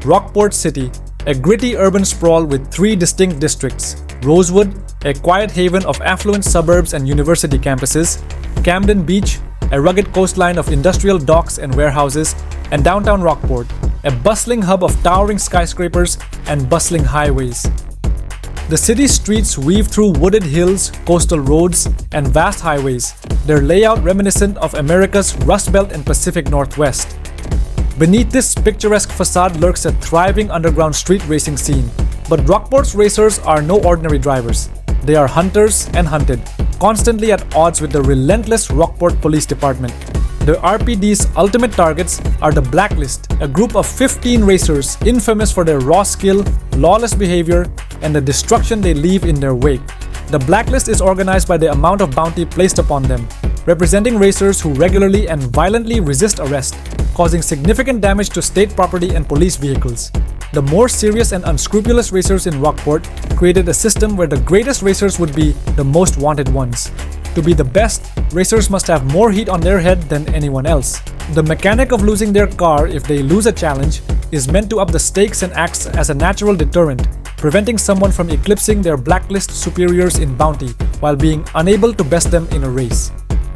Rockport City, a gritty urban sprawl with 3 distinct districts: Rosewood, a quiet haven of affluent suburbs and university campuses; Camden Beach, a rugged coastline of industrial docks and warehouses; and downtown Rockport, a bustling hub of towering skyscrapers and bustling highways. The city's streets weave through wooded hills, coastal roads, and vast highways, their layout reminiscent of America's Rust Belt and Pacific Northwest. Beneath this picturesque facade lurks a thriving underground street racing scene. But Rockport's racers are no ordinary drivers. They are hunters and hunted, constantly at odds with the relentless Rockport Police Department. The RPD's ultimate targets are the Blacklist, a group of 15 racers infamous for their raw skill, lawless behavior, and the destruction they leave in their wake. The Blacklist is organized by the amount of bounty placed upon them, representing racers who regularly and violently resist arrest, causing significant damage to state property and police vehicles. The more serious and unscrupulous racers in Rockport created a system where the greatest racers would be the most wanted ones. To be the best, racers must have more heat on their head than anyone else. The mechanic of losing their car if they lose a challenge is meant to up the stakes and acts as a natural deterrent, preventing someone from eclipsing their Blacklist superiors in bounty while being unable to best them in a race.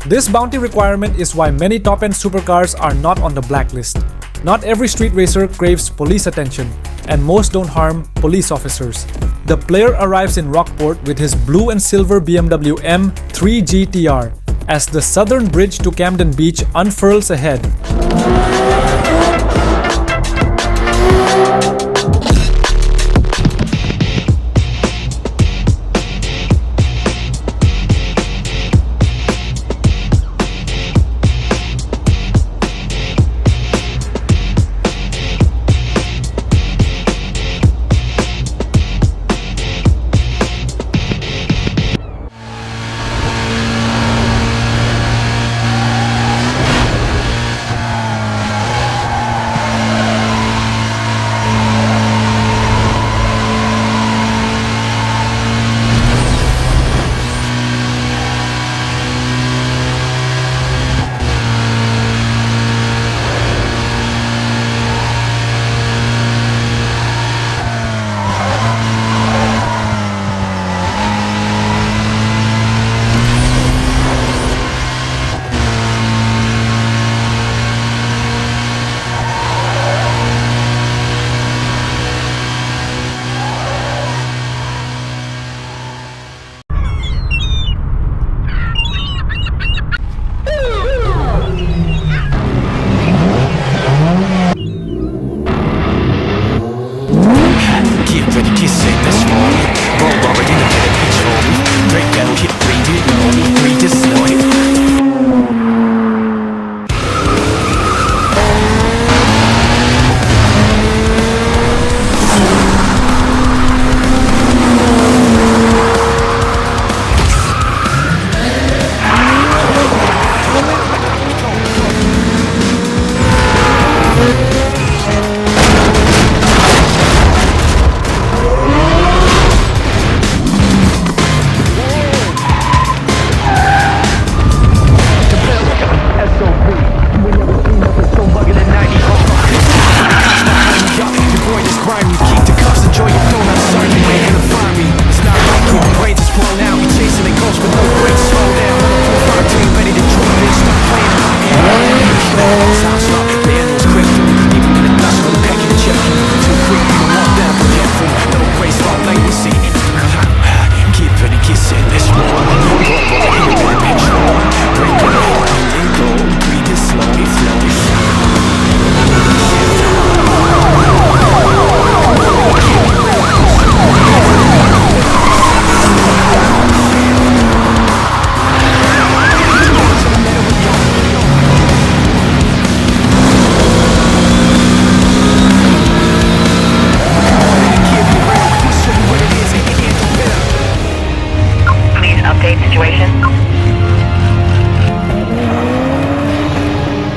This bounty requirement is why many top-end supercars are not on the Blacklist. Not every street racer craves police attention, and most don't harm police officers. The player arrives in Rockport with his blue and silver BMW M3 GTR as the southern bridge to Camden Beach unfurls ahead.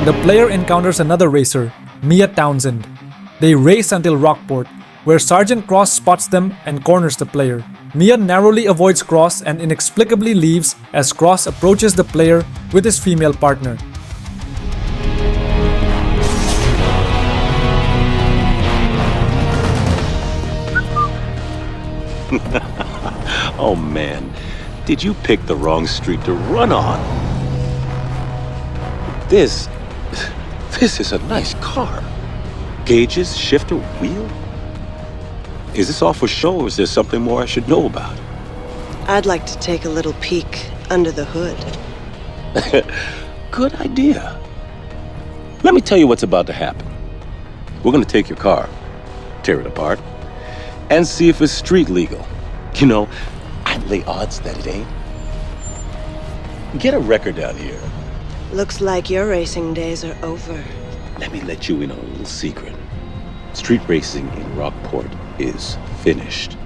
The player encounters another racer, Mia Townsend. They race until Rockport, where Sergeant Cross spots them and corners the player. Mia narrowly avoids Cross and inexplicably leaves as Cross approaches the player with his female partner. Oh man, did you pick the wrong street to run on? This is a nice car. Gauges, shifter, wheel? Is this all for show, or is there something more I should know about? I'd like to take a little peek under the hood. Good idea. Let me tell you what's about to happen. We're gonna take your car, tear it apart, and see if it's street legal. You know, I'd lay odds that it ain't. Get a record down here. Looks like your racing days are over. Let me let you in on a little secret. Street racing in Rockport is finished.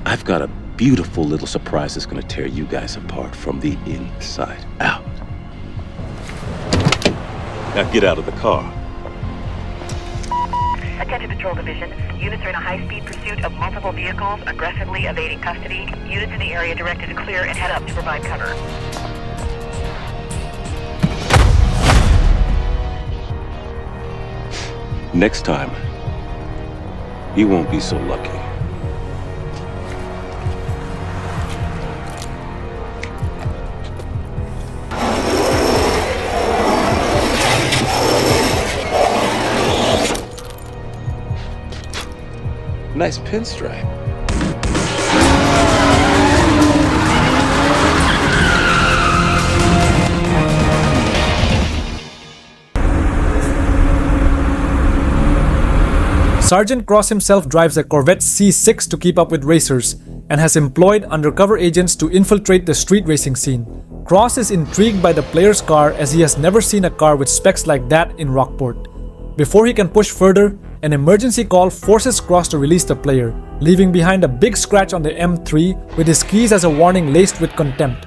I've got a beautiful little surprise that's gonna tear you guys apart from the inside out. Now get out of the car. Attention Patrol Division. Units are in a high-speed pursuit of multiple vehicles, aggressively evading custody. Units in the area directed to clear and head up to provide cover. Next time, you won't be so lucky. Nice pinstripe. Sergeant Cross himself drives a Corvette C6 to keep up with racers and has employed undercover agents to infiltrate the street racing scene. Cross is intrigued by the player's car as he has never seen a car with specs like that in Rockport. Before he can push further, an emergency call forces Cross to release the player, leaving behind a big scratch on the M3 with his keys as a warning laced with contempt.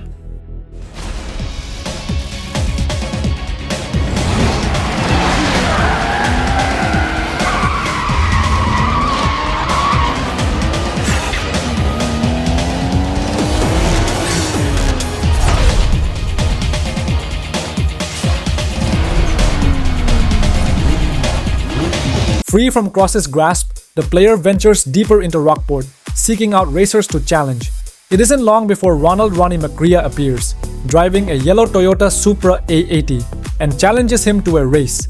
Free from Cross's grasp, the player ventures deeper into Rockport, seeking out racers to challenge. It isn't long before Ronald Ronnie McCrea appears, driving a yellow Toyota Supra A80, and challenges him to a race.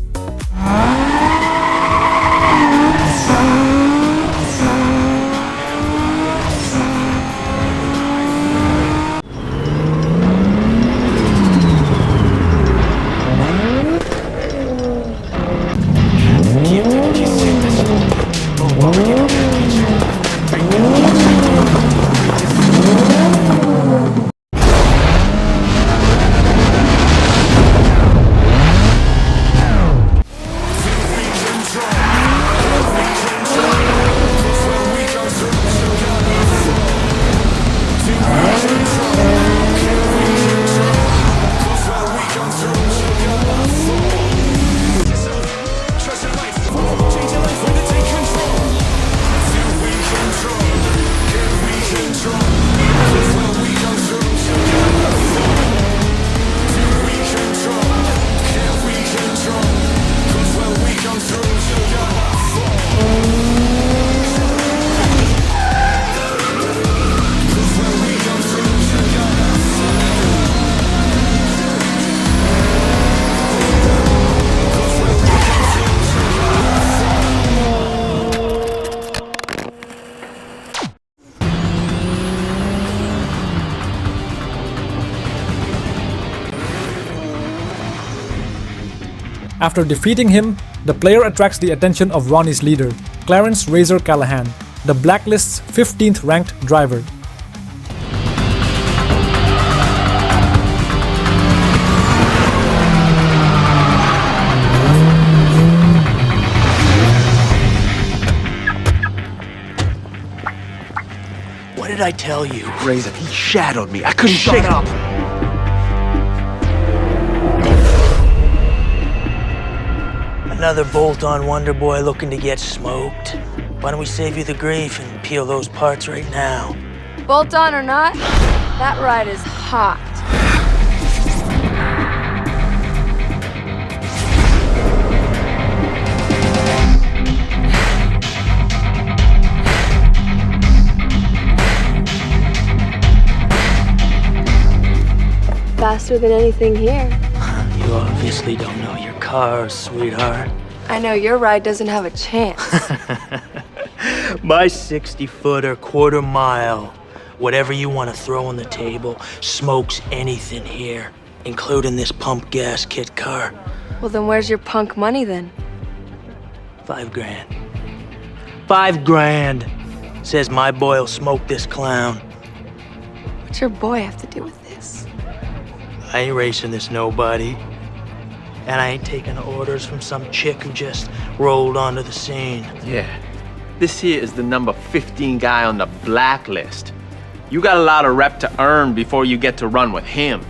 After defeating him, the player attracts the attention of Ronnie's leader, Clarence Razor Callahan, the Blacklist's 15th ranked driver. What did I tell you? Razor, he shadowed me. I couldn't shake up. Another bolt-on wonder boy looking to get smoked. Why don't we save you the grief and peel those parts right now? Bolt-on or not, that ride is hot. faster than anything here. You obviously don't know your cars, sweetheart. I know your ride doesn't have a chance. My 60-footer, quarter mile, whatever you want to throw on the table, smokes anything here, including this pump gas kit car. Well, then where's your punk money then? $5,000. $5,000. Says my boy'll smoke this clown. What's your boy have to do with this? I ain't racing this nobody. And I ain't taking orders from some chick who just rolled onto the scene. Yeah. This here is the number 15 guy on the Blacklist. You got a lot of rep to earn before you get to run with him.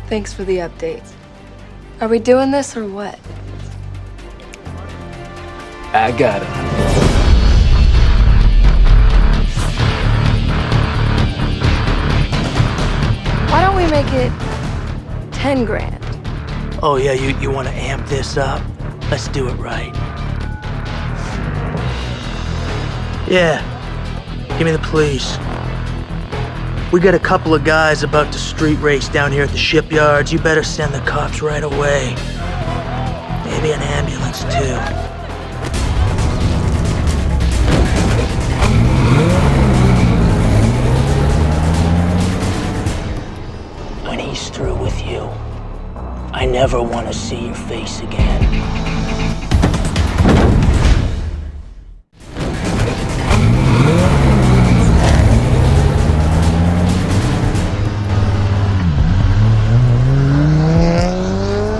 Thanks for the update. Are we doing this or what? I got him. Why don't we make it 10 grand? Oh yeah, you want to amp this up? Let's do it right. Yeah, give me the police. We got a couple of guys about to street race down here at the shipyards. You better send the cops right away. Maybe an ambulance too. When he's through with you, I never want to see your face again.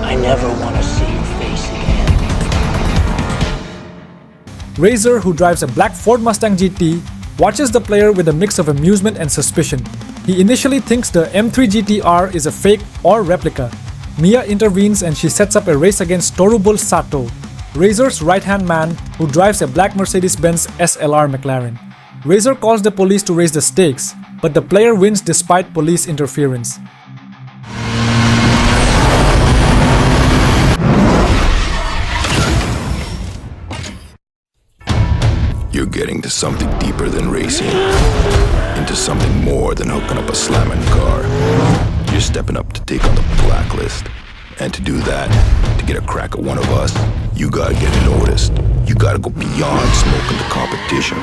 I never want to see your face again. Razor, who drives a black Ford Mustang GT, watches the player with a mix of amusement and suspicion. He initially thinks the M3 GTR is a fake or replica. Mia intervenes and she sets up a race against Toru bull Sato, Razor's right-hand man who drives a black Mercedes-Benz SLR McLaren. Razor calls the police to raise the stakes, but the player wins despite police interference. You're getting to something deeper than racing, into something more than hooking up a slamming car. You're stepping up to take on the Blacklist. And to do that, to get a crack at one of us, you gotta get noticed. You gotta go beyond smoking the competition.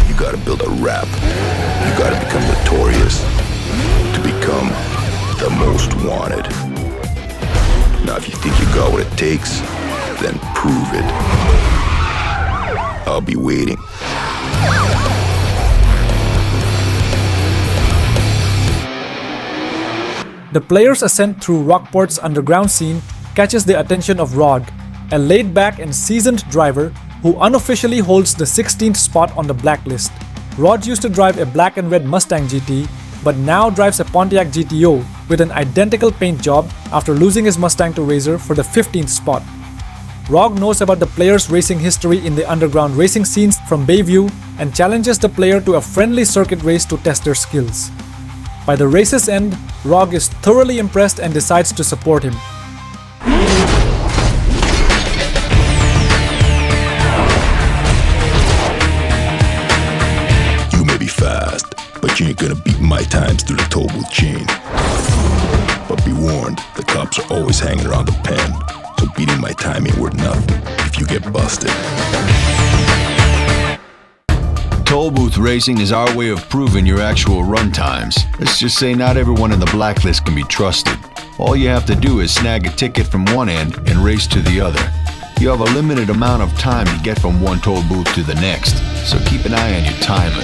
You gotta build a rap. You gotta become notorious. To become the most wanted. Now if you think you got what it takes, then prove it. I'll be waiting. The player's ascent through Rockport's underground scene catches the attention of Rog, a laid-back and seasoned driver who unofficially holds the 16th spot on the Blacklist. Rog used to drive a black and red Mustang GT, but now drives a Pontiac GTO with an identical paint job after losing his Mustang to Razor for the 15th spot. Rog knows about the player's racing history in the underground racing scenes from Bayview and challenges the player to a friendly circuit race to test their skills. By the race's end, Rog is thoroughly impressed and decides to support him. You may be fast, but you ain't gonna beat my times through the toll booth chain. But be warned, the cops are always hanging around the pen, so beating my time ain't worth nothing if you get busted. Toll booth racing is our way of proving your actual run times. Let's just say not everyone in the Blacklist can be trusted. All you have to do is snag a ticket from one end and race to the other. You have a limited amount of time to get from one toll booth to the next, so keep an eye on your timer.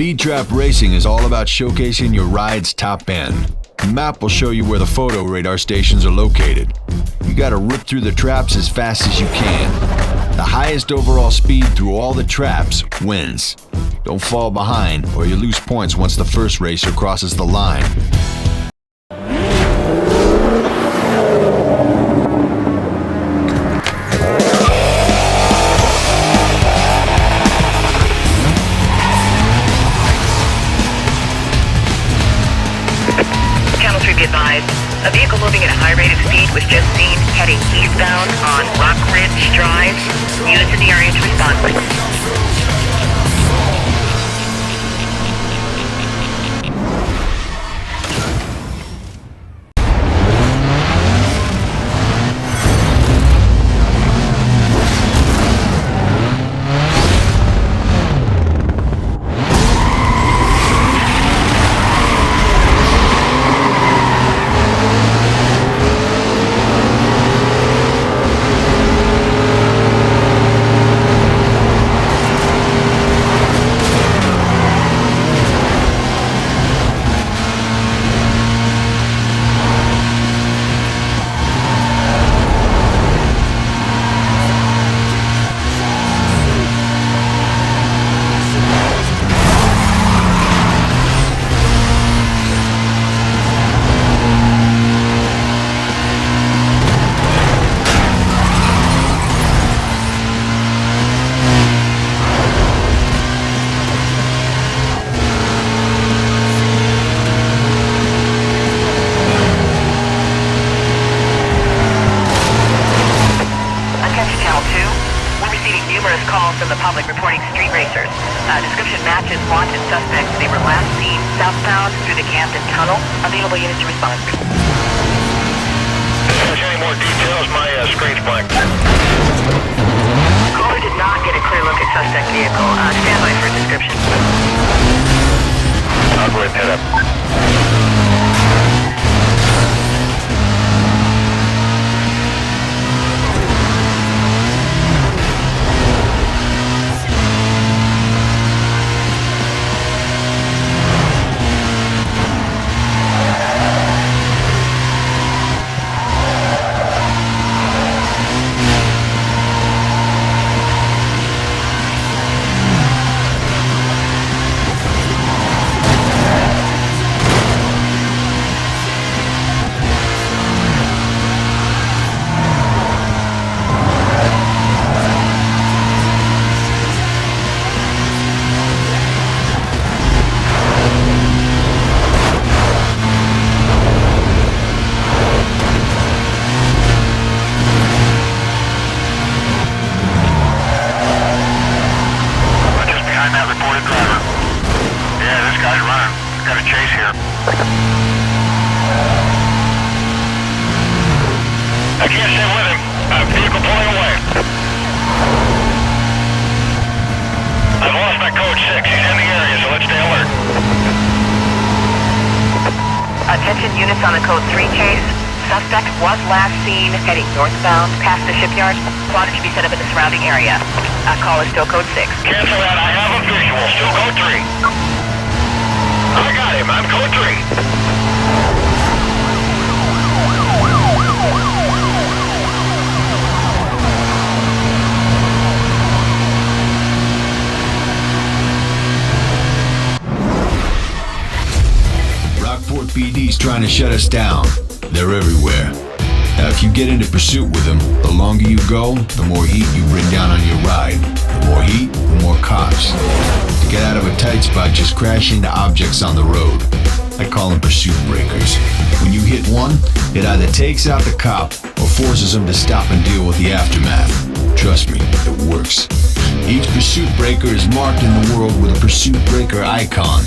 Speed Trap Racing is all about showcasing your ride's top end. The map will show you where the photo radar stations are located. You gotta rip through the traps as fast as you can. The highest overall speed through all the traps wins. Don't fall behind, or you lose points once the first racer crosses the line. Channel 3 be advised. A vehicle moving at a high rate of speed was just seen heading eastbound on Rock Ridge Drive. Units in the area to respond. Northbound, past the shipyard. Plotter should be set up in the surrounding area. Call is still code 6. Cancel that. I have a visual. Still code 3. I got him. I'm code 3. Rockport PD's trying to shut us down. They're everywhere. Now, if you get into pursuit with them, the longer you go, the more heat you bring down on your ride. The more heat, the more cops. To get out of a tight spot, just crash into objects on the road. I call them pursuit breakers. When you hit one, it either takes out the cop or forces him to stop and deal with the aftermath. Trust me, it works. Each pursuit breaker is marked in the world with a pursuit breaker icon.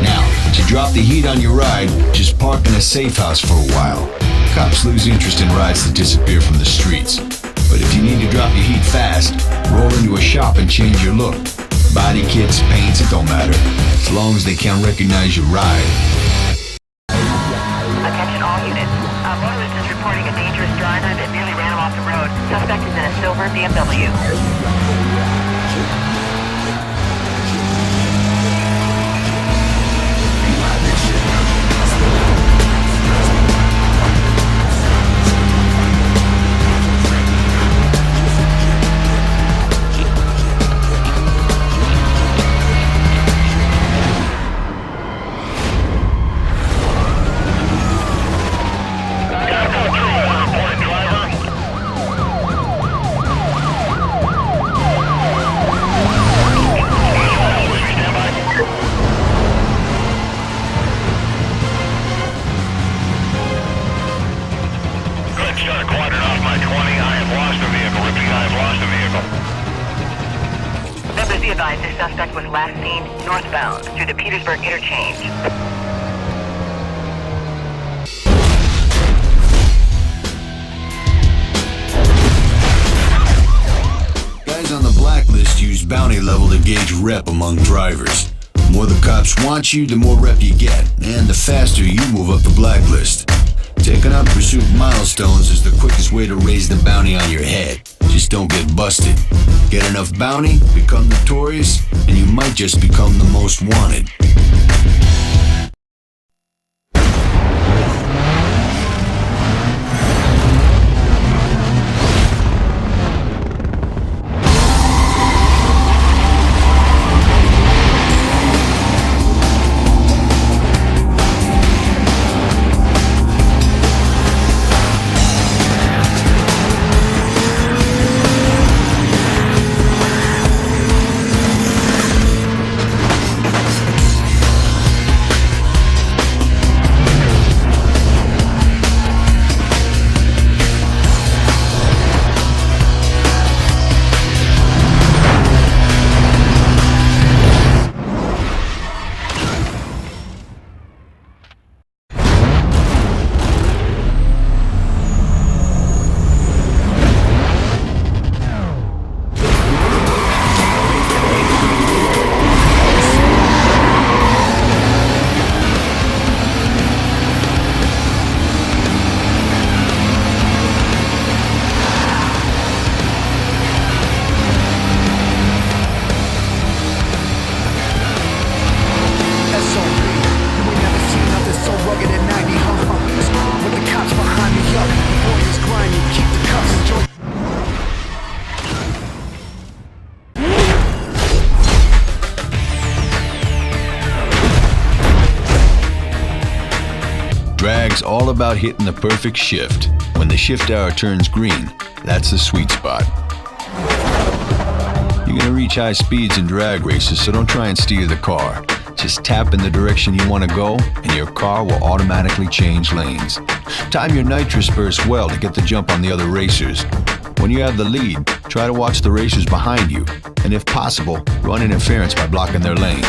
Now, to drop the heat on your ride, just park in a safe house for a while. Cops lose interest in rides that disappear from the streets. But if you need to drop your heat fast, roll into a shop and change your look. Body kits, paints, it don't matter, as long as they can't recognize your ride. Attention all units. Motorist is reporting a dangerous driver that nearly ran him off the road. Suspect is in a silver BMW. Be advised, this suspect was last seen northbound through the Petersburg interchange. Guys on the blacklist use bounty level to gauge rep among drivers. The more the cops want you, the more rep you get, and the faster you move up the blacklist. Taking out pursuit milestones is the quickest way to raise the bounty on your head. Just don't get busted. Get enough bounty, become notorious, and you might just become the most wanted. Drag's all about hitting the perfect shift. When the shift hour turns green, that's the sweet spot. You're gonna reach high speeds in drag races, so don't try and steer the car. Just tap in the direction you want to go, and your car will automatically change lanes. Time your nitrous burst well to get the jump on the other racers. When you have the lead, try to watch the racers behind you, and if possible, run interference by blocking their lane.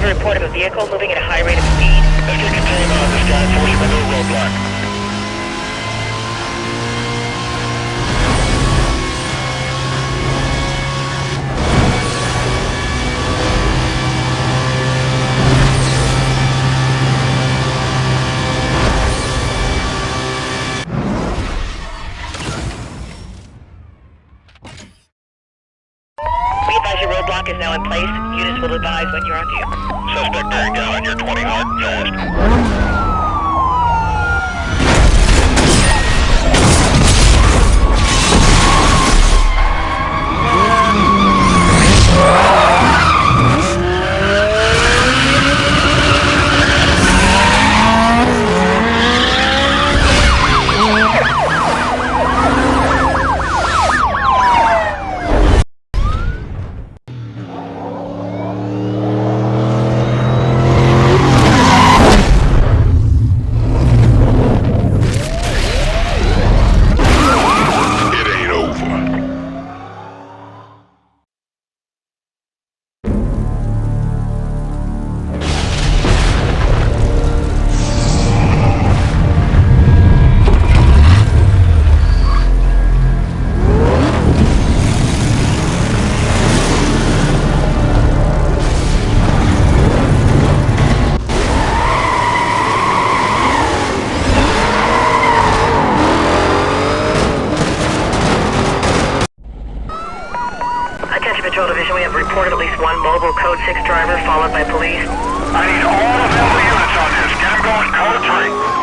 Report of a vehicle moving at a high rate of speed. Let's get control of this guy before you run to a roadblock. We advise your roadblock is now in place. Units will advise when you're on view. Suspect bearing down on your 20 hard north. reported at least one mobile Code 6 driver followed by police. I need all available units on this. Get them going, Code 3.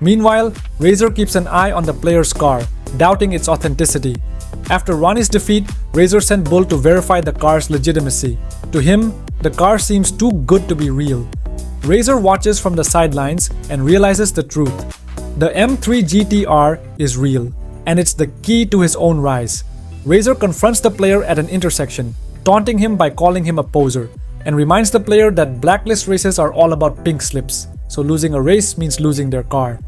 Meanwhile, Razor keeps an eye on the player's car, doubting its authenticity. After Ronnie's defeat, Razor sent Bull to verify the car's legitimacy. To him, the car seems too good to be real. Razor watches from the sidelines and realizes the truth. The M3 GTR is real, and it's the key to his own rise. Razor confronts the player at an intersection, taunting him by calling him a poser, and reminds the player that Blacklist races are all about pink slips, so losing a race means losing their car.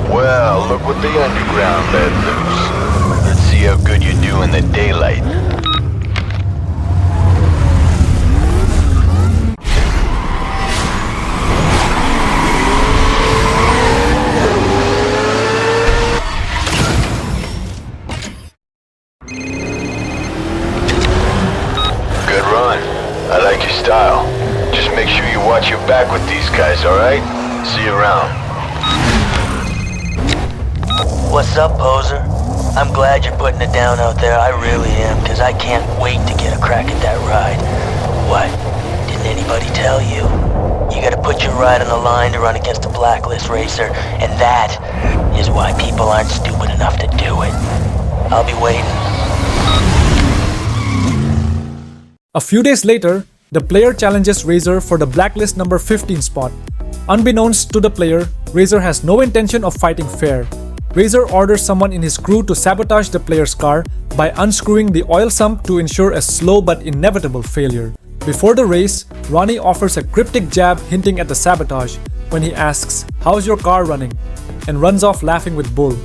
Well, look what the underground let loose. Let's see how good you do in the daylight. Good run. I like your style. Just make sure you watch your back with these guys, alright? See you around. What's up, poser? I'm glad you're putting it down out there. I really am, because I can't wait to get a crack at that ride. What? Didn't anybody tell you? You gotta put your ride on the line to run against a Blacklist racer, and that is why people aren't stupid enough to do it. I'll be waiting. A few days later, the player challenges Razor for the Blacklist number 15 spot. Unbeknownst to the player, Razor has no intention of fighting fair. Razor orders someone in his crew to sabotage the player's car by unscrewing the oil sump to ensure a slow but inevitable failure. Before the race, Ronnie offers a cryptic jab hinting at the sabotage when he asks, "How's your car running?" and runs off laughing with Bull.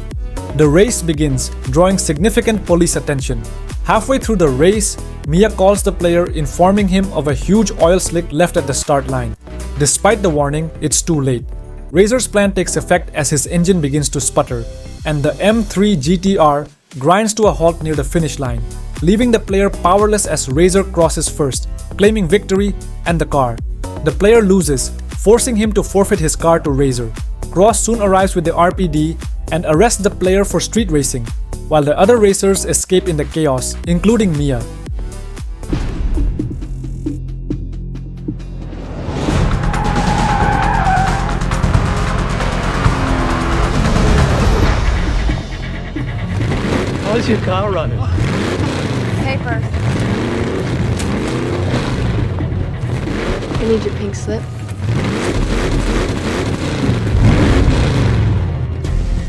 The race begins, drawing significant police attention. Halfway through the race, Mia calls the player, informing him of a huge oil slick left at the start line. Despite the warning, it's too late. Razor's plan takes effect as his engine begins to sputter, and the M3 GTR grinds to a halt near the finish line, leaving the player powerless as Razor crosses first, claiming victory and the car. The player loses, forcing him to forfeit his car to Razor. Cross soon arrives with the RPD and arrests the player for street racing, while the other racers escape in the chaos, including Mia. How's your car running? Paper. need your pink slip.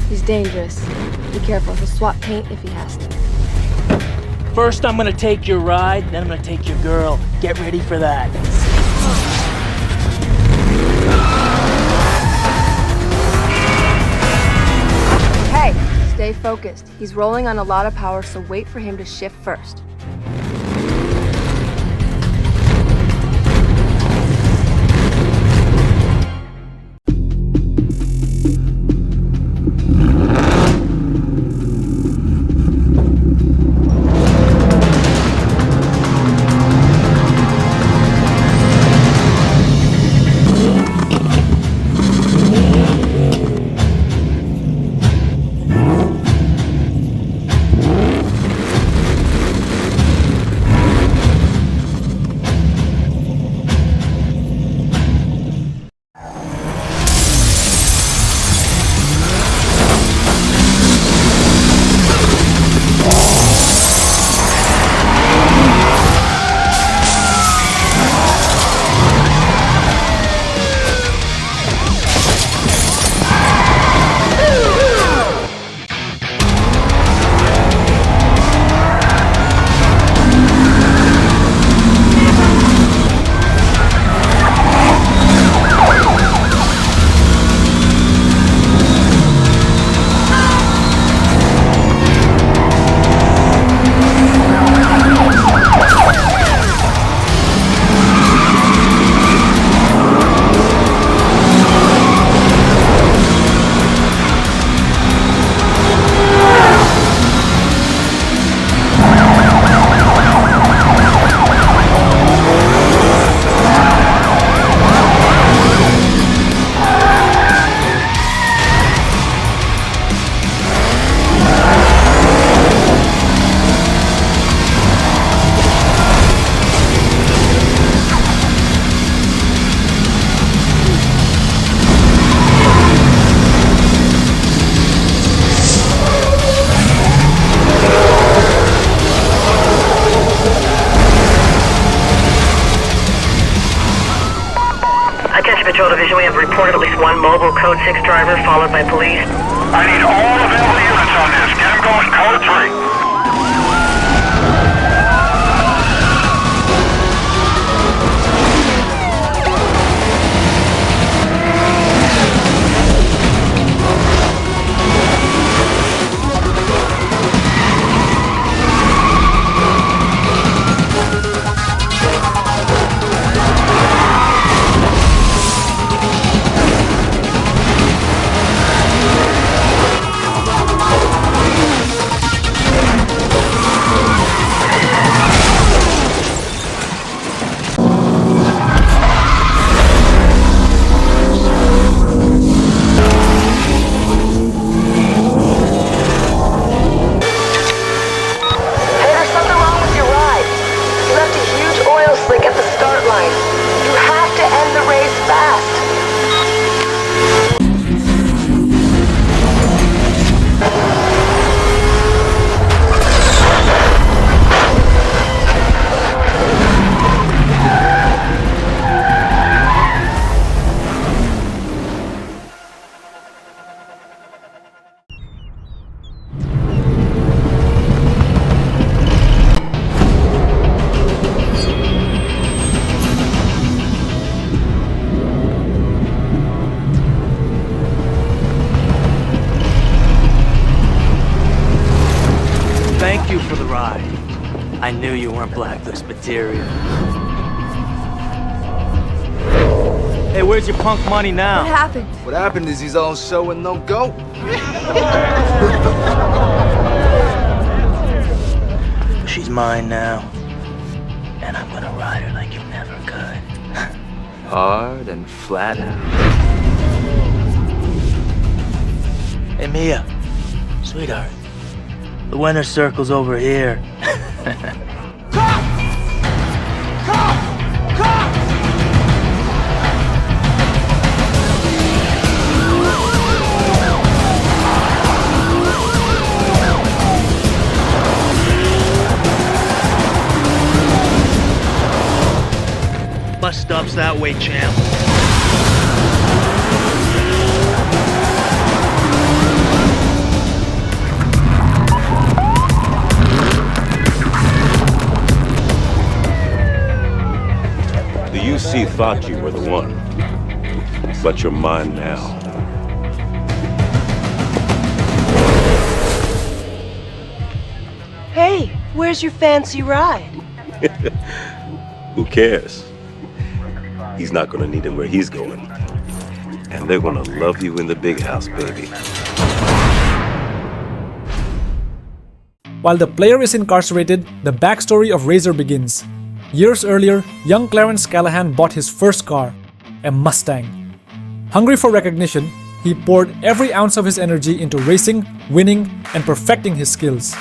He's dangerous. Be careful, he'll swap paint if he has to. First, I'm gonna take your ride, then I'm gonna take your girl. Get ready for that. Hey, stay focused. He's rolling on a lot of power, so wait for him to shift first. Patrol Division, we have reported at least one mobile Code 6 driver followed by police. I need all available units on this. Get them going, Code 3. I knew you weren't Blacklist material. Hey, where's your punk money now? What happened? What happened is he's all show and no go. She's mine now. And I'm gonna ride her like you never could. Hard and flat out. Hey, Mia. Sweetheart. The winner's circle's over here. Bus stop's that way, champ. The UC thought you were the one, but you're mine now. Hey, where's your fancy ride? Who cares? He's not gonna need him where he's going. And they're gonna love you in the big house, baby. While the player is incarcerated, the backstory of Razor begins. Years earlier, young Clarence Callahan bought his first car, a Mustang. Hungry for recognition, he poured every ounce of his energy into racing, winning, and perfecting his skills.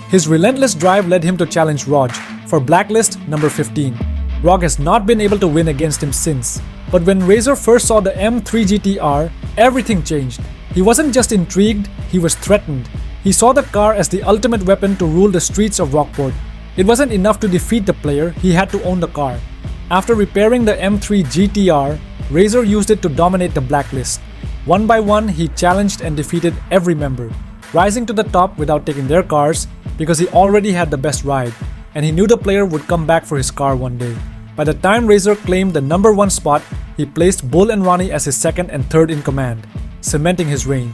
His relentless drive led him to challenge Rog for Blacklist number 15. Rog has not been able to win against him since. But when Razor first saw the M3 GTR, everything changed. He wasn't just intrigued, he was threatened. He saw the car as the ultimate weapon to rule the streets of Rockport. It wasn't enough to defeat the player, he had to own the car. After repairing the M3 GTR, Razor used it to dominate the Blacklist. One by one, he challenged and defeated every member, rising to the top without taking their cars because he already had the best ride, and he knew the player would come back for his car one day. By the time Razor claimed the number 1 spot, he placed Bull and Ronnie as his second and third in command, cementing his reign.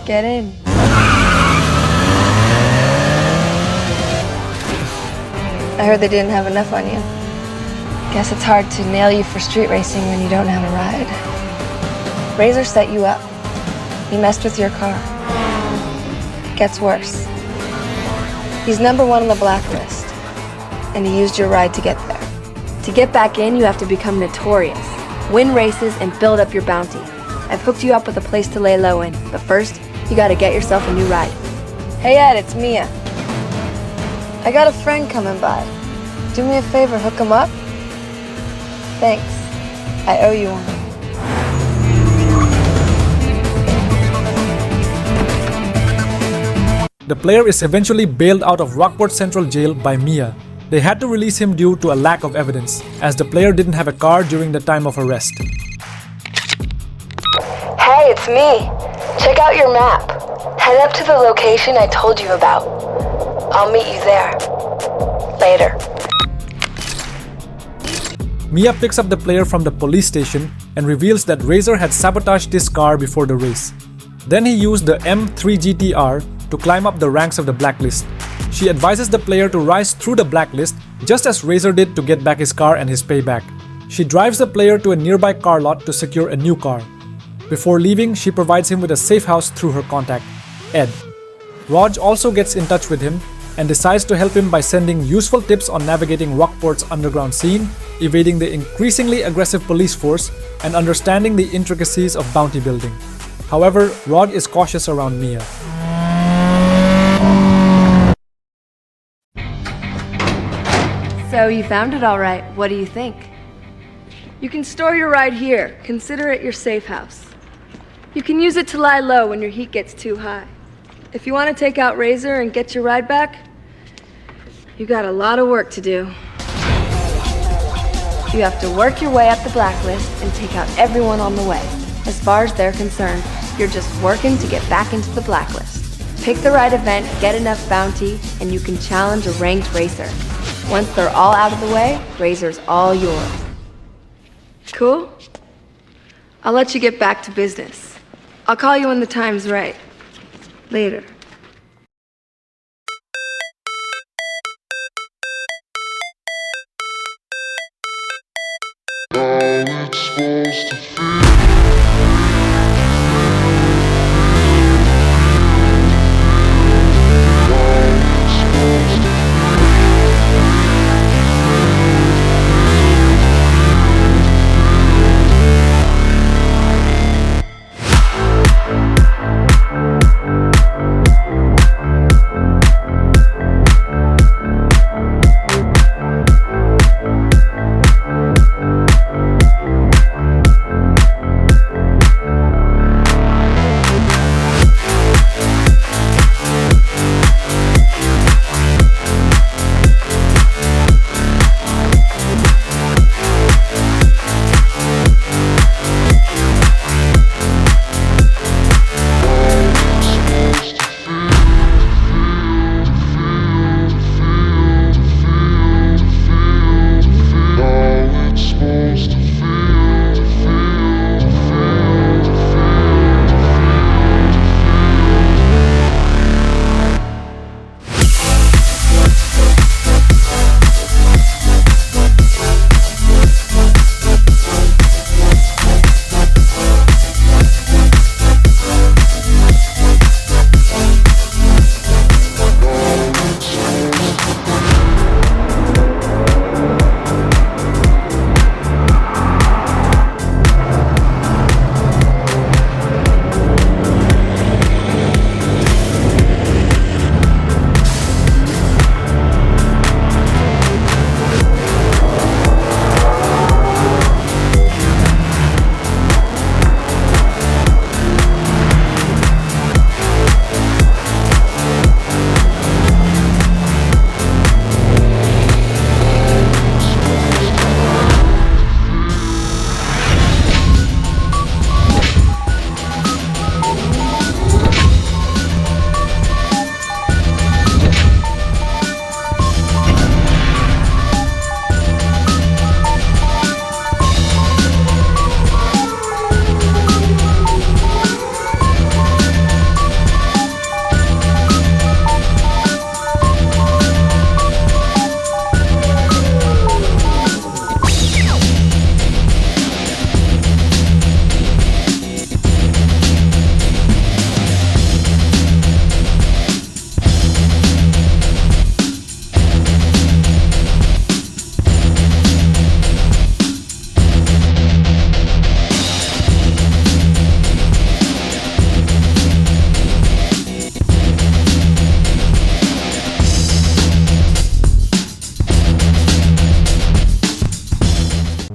Get in. I heard they didn't have enough on you. Guess it's hard to nail you for street racing when you don't have a ride. Razor set you up. He messed with your car. Gets worse. He's #1 on the Blacklist, and he used your ride to get there. To get back in, you have to become notorious, win races, and build up your bounty. I've hooked you up with a place to lay low in, but first, you gotta get yourself a new ride. Hey Ed, it's Mia. I got a friend coming by. Do me a favor, hook him up? Thanks. I owe you one. The player is eventually bailed out of Rockport Central Jail by Mia. They had to release him due to a lack of evidence, as the player didn't have a car during the time of arrest. Hey, it's me. Check out your map. Head up to the location I told you about. I'll meet you there. Later. Mia picks up the player from the police station and reveals that Razor had sabotaged his car before the race. Then he used the M3 GTR to climb up the ranks of the Blacklist. She advises the player to rise through the Blacklist just as Razor did to get back his car and his payback. She drives the player to a nearby car lot to secure a new car. Before leaving, she provides him with a safe house through her contact, Ed. Rog also gets in touch with him and decides to help him by sending useful tips on navigating Rockport's underground scene, evading the increasingly aggressive police force, and understanding the intricacies of bounty building. However, Rog is cautious around Mia. So you found it all right. What do you think? You can store your ride here. Consider it your safe house. You can use it to lie low when your heat gets too high. If you want to take out Razor and get your ride back, you got a lot of work to do. You have to work your way up the Blacklist and take out everyone on the way. As far as they're concerned, you're just working to get back into the Blacklist. Pick the right event, get enough bounty, and you can challenge a ranked racer. Once they're all out of the way, Razor's all yours. Cool? I'll let you get back to business. I'll call you when the time's right. Later.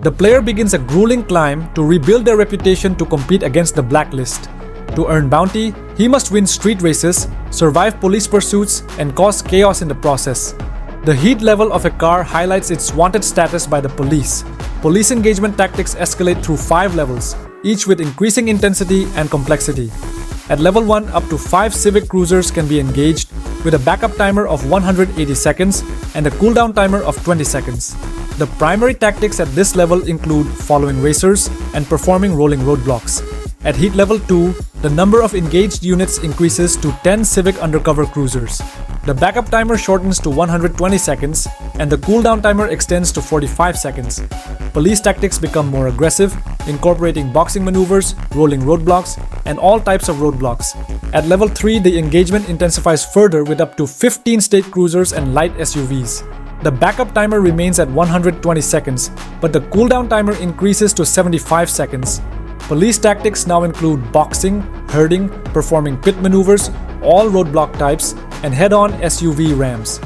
The player begins a grueling climb to rebuild their reputation to compete against the Blacklist. To earn bounty, he must win street races, survive police pursuits, and cause chaos in the process. The heat level of a car highlights its wanted status by the police. Police engagement tactics escalate through 5 levels, each with increasing intensity and complexity. At level 1, up to 5 civic cruisers can be engaged, with a backup timer of 180 seconds and a cooldown timer of 20 seconds. The primary tactics at this level include following racers and performing rolling roadblocks. At heat level 2, the number of engaged units increases to 10 civic undercover cruisers. The backup timer shortens to 120 seconds and the cooldown timer extends to 45 seconds. Police tactics become more aggressive, incorporating boxing maneuvers, rolling roadblocks, and all types of roadblocks. At level 3, the engagement intensifies further with up to 15 state cruisers and light SUVs. The backup timer remains at 120 seconds, but the cooldown timer increases to 75 seconds. Police tactics now include boxing, herding, performing pit maneuvers, all roadblock types, and head-on SUV rams.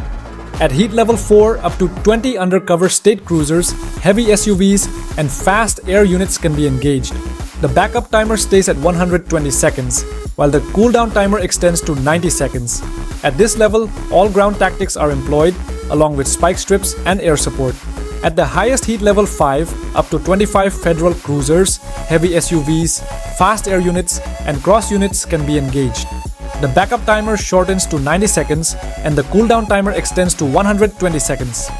At heat level 4, up to 20 undercover state cruisers, heavy SUVs, and fast air units can be engaged. The backup timer stays at 120 seconds, while the cooldown timer extends to 90 seconds. At this level, all ground tactics are employed, along with spike strips and air support. At the highest heat level 5, up to 25 federal cruisers, heavy SUVs, fast air units, and cross units can be engaged. The backup timer shortens to 90 seconds and the cooldown timer extends to 120 seconds.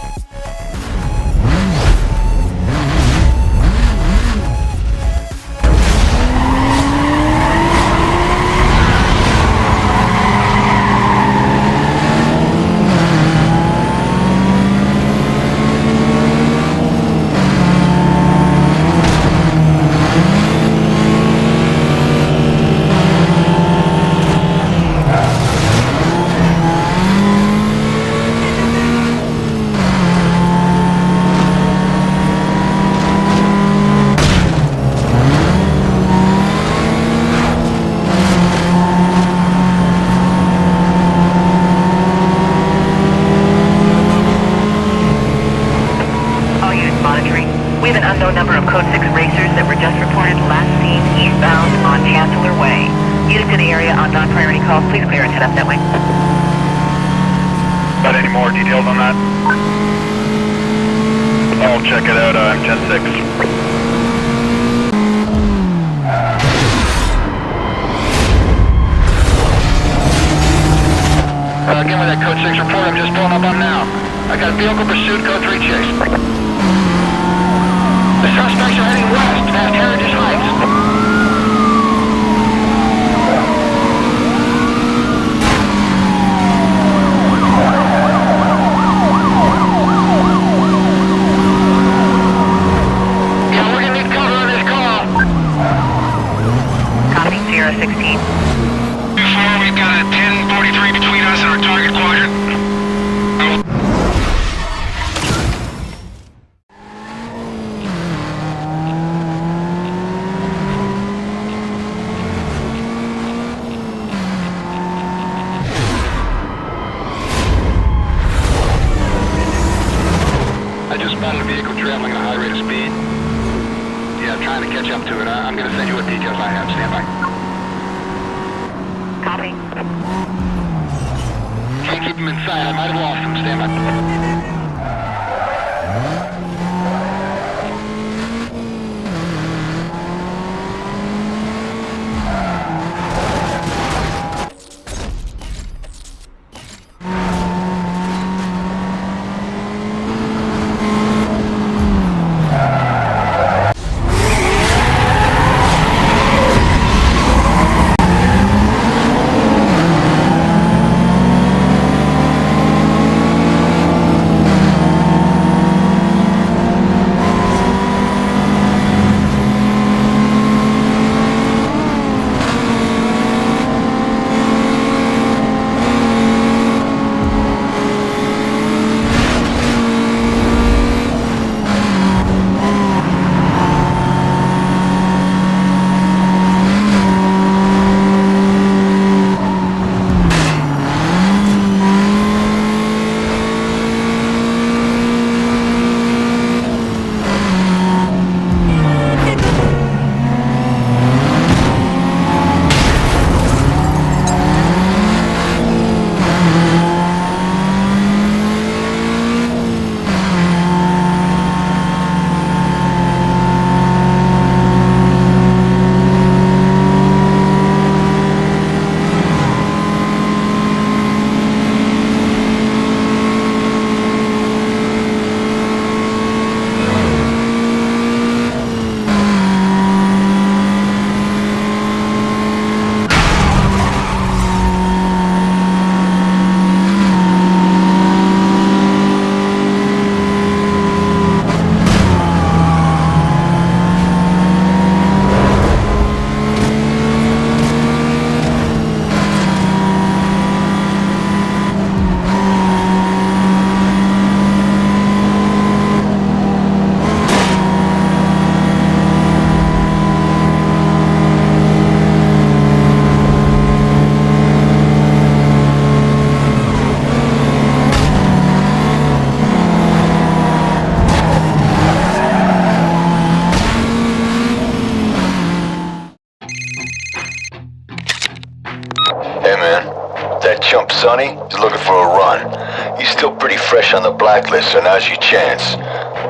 He's looking for a run. He's still pretty fresh on the blacklist, so now's your chance.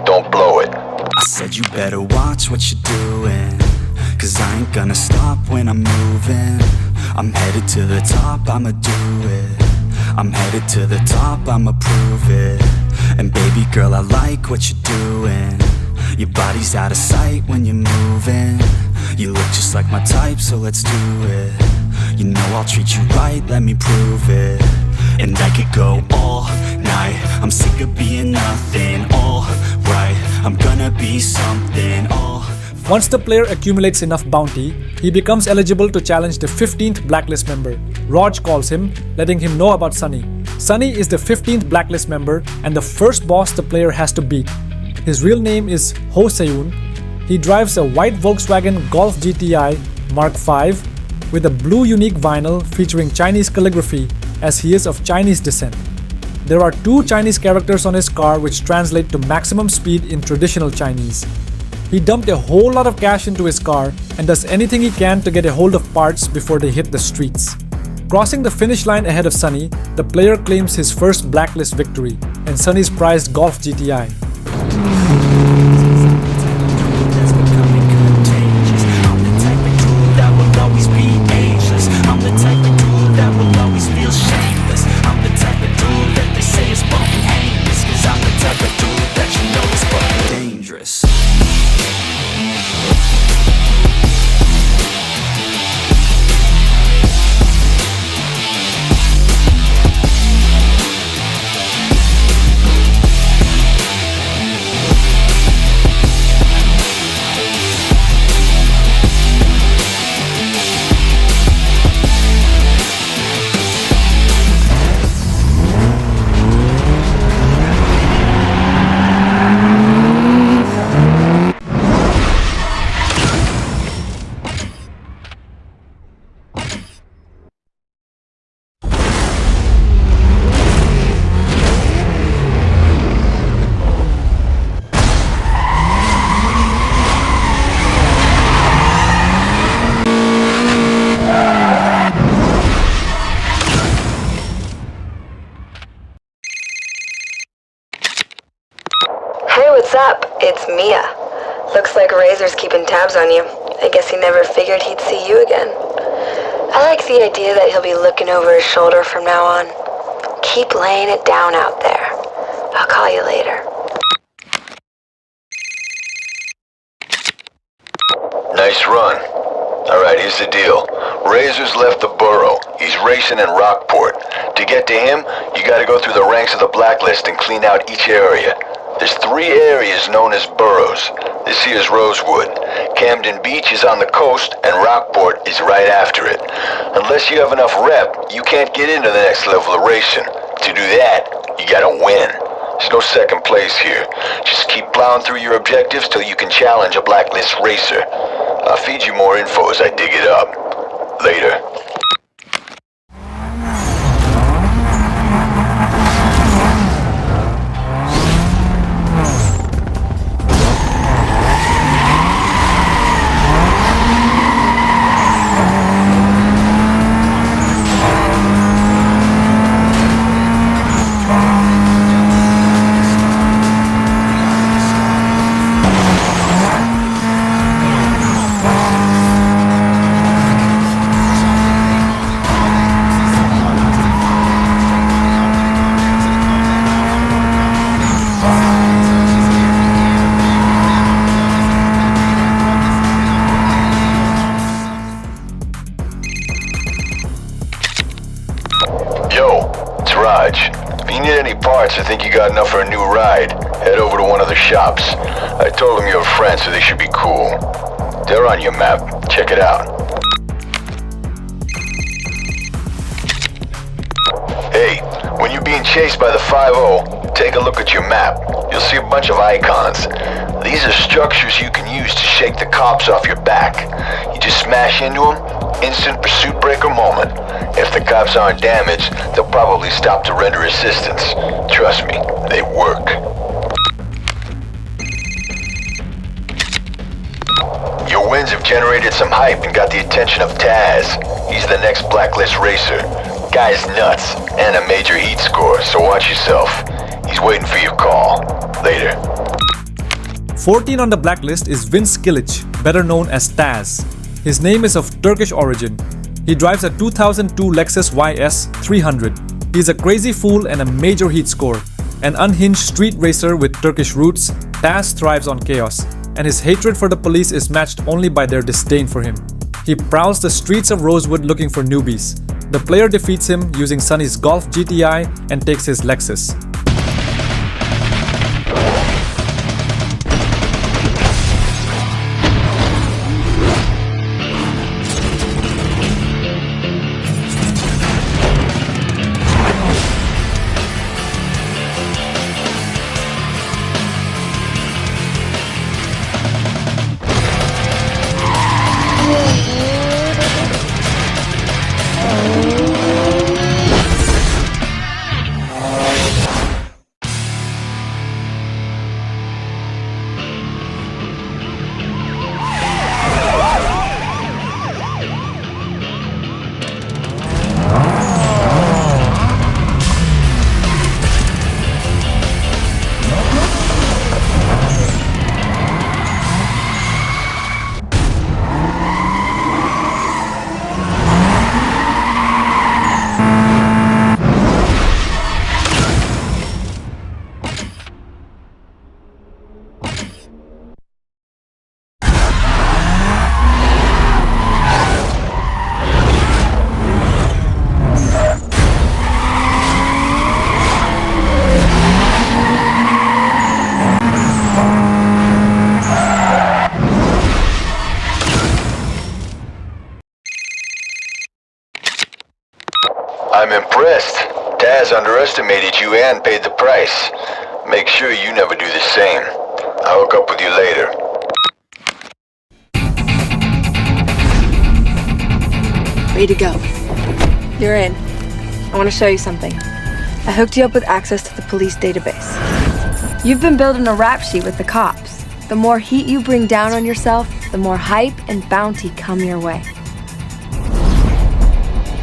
Don't blow it. I said you better watch what you're doing, 'cause I ain't gonna stop when I'm moving. I'm headed to the top, I'ma do it. I'm headed to the top, I'ma prove it. And baby girl, I like what you're doing. Your body's out of sight when you're moving. You look just like my type, so let's do it. You know I'll treat you right, let me prove it. And I could go all night. I'm sick of being nothing. All right, I'm gonna be something. Once the player accumulates enough bounty, he becomes eligible to challenge the 15th Blacklist member. Rog calls him, letting him know about Sonny. Sonny is the 15th Blacklist member and the first boss the player has to beat. His real name is Ho Seun. He drives a white Volkswagen Golf GTI Mark V with a blue unique vinyl featuring Chinese calligraphy, as he is of Chinese descent. There are 2 Chinese characters on his car which translate to maximum speed in traditional Chinese. He dumped a whole lot of cash into his car and does anything he can to get a hold of parts before they hit the streets. Crossing the finish line ahead of Sonny, the player claims his first Blacklist victory and Sonny's prized Golf GTI. What's up? It's Mia. Looks like Razor's keeping tabs on you. I guess he never figured he'd see you again. I like the idea that he'll be looking over his shoulder from now on. Keep laying it down out there. I'll call you later. Nice run. Alright, here's the deal. Razor's left the borough. He's racing in Rockport. To get to him, you gotta go through the ranks of the Blacklist and clean out each area. There's 3 areas known as boroughs. This here's Rosewood. Camden Beach is on the coast, and Rockport is right after it. Unless you have enough rep, you can't get into the next level of racing. To do that, you gotta win. There's no second place here. Just keep plowing through your objectives till you can challenge a Blacklist racer. I'll feed you more info as I dig it up. Later. I think you got enough for a new ride. Head over to one of the shops. I told them you're a friend, so they should be cool. They're on your map. Check it out. Hey, when you're being chased by the 5-0, take a look at your map. You'll see a bunch of icons. These are structures you can use to shake the cops off your back. You just smash into them, instant pursuit breaker moment. If the cops aren't damaged, they'll probably stop to render assistance. Trust me, they work. Your wins have generated some hype and got the attention of Taz. He's the next Blacklist racer. Guy's nuts, and a major heat score, so watch yourself. He's waiting for your call. Later. 14 on the blacklist is Vince Kilic, better known as Taz. His name is of Turkish origin. He drives a 2002 Lexus YS 300. He's a crazy fool and a major heat scorer. An unhinged street racer with Turkish roots, Taz thrives on chaos, and his hatred for the police is matched only by their disdain for him. He prowls the streets of Rosewood looking for newbies. The player defeats him using Sonny's Golf GTI and takes his Lexus. I'm impressed. Taz underestimated you and paid the price. Make sure you never do the same. I'll hook up with you later. Ready to go. You're in. I want to show you something. I hooked you up with access to the police database. You've been building a rap sheet with the cops. The more heat you bring down on yourself, the more hype and bounty come your way.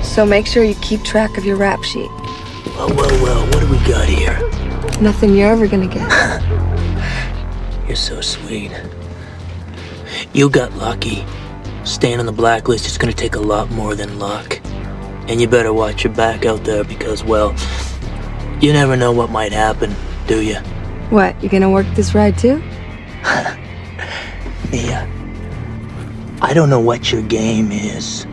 So make sure you keep track of your rap sheet. Well, what do we got here? Nothing you're ever gonna get. You're so sweet. You got lucky. Staying on the blacklist is gonna take a lot more than luck. And you better watch your back out there because, well, you never know what might happen, do you? What, you gonna work this ride too? Yeah. I don't know what your game is,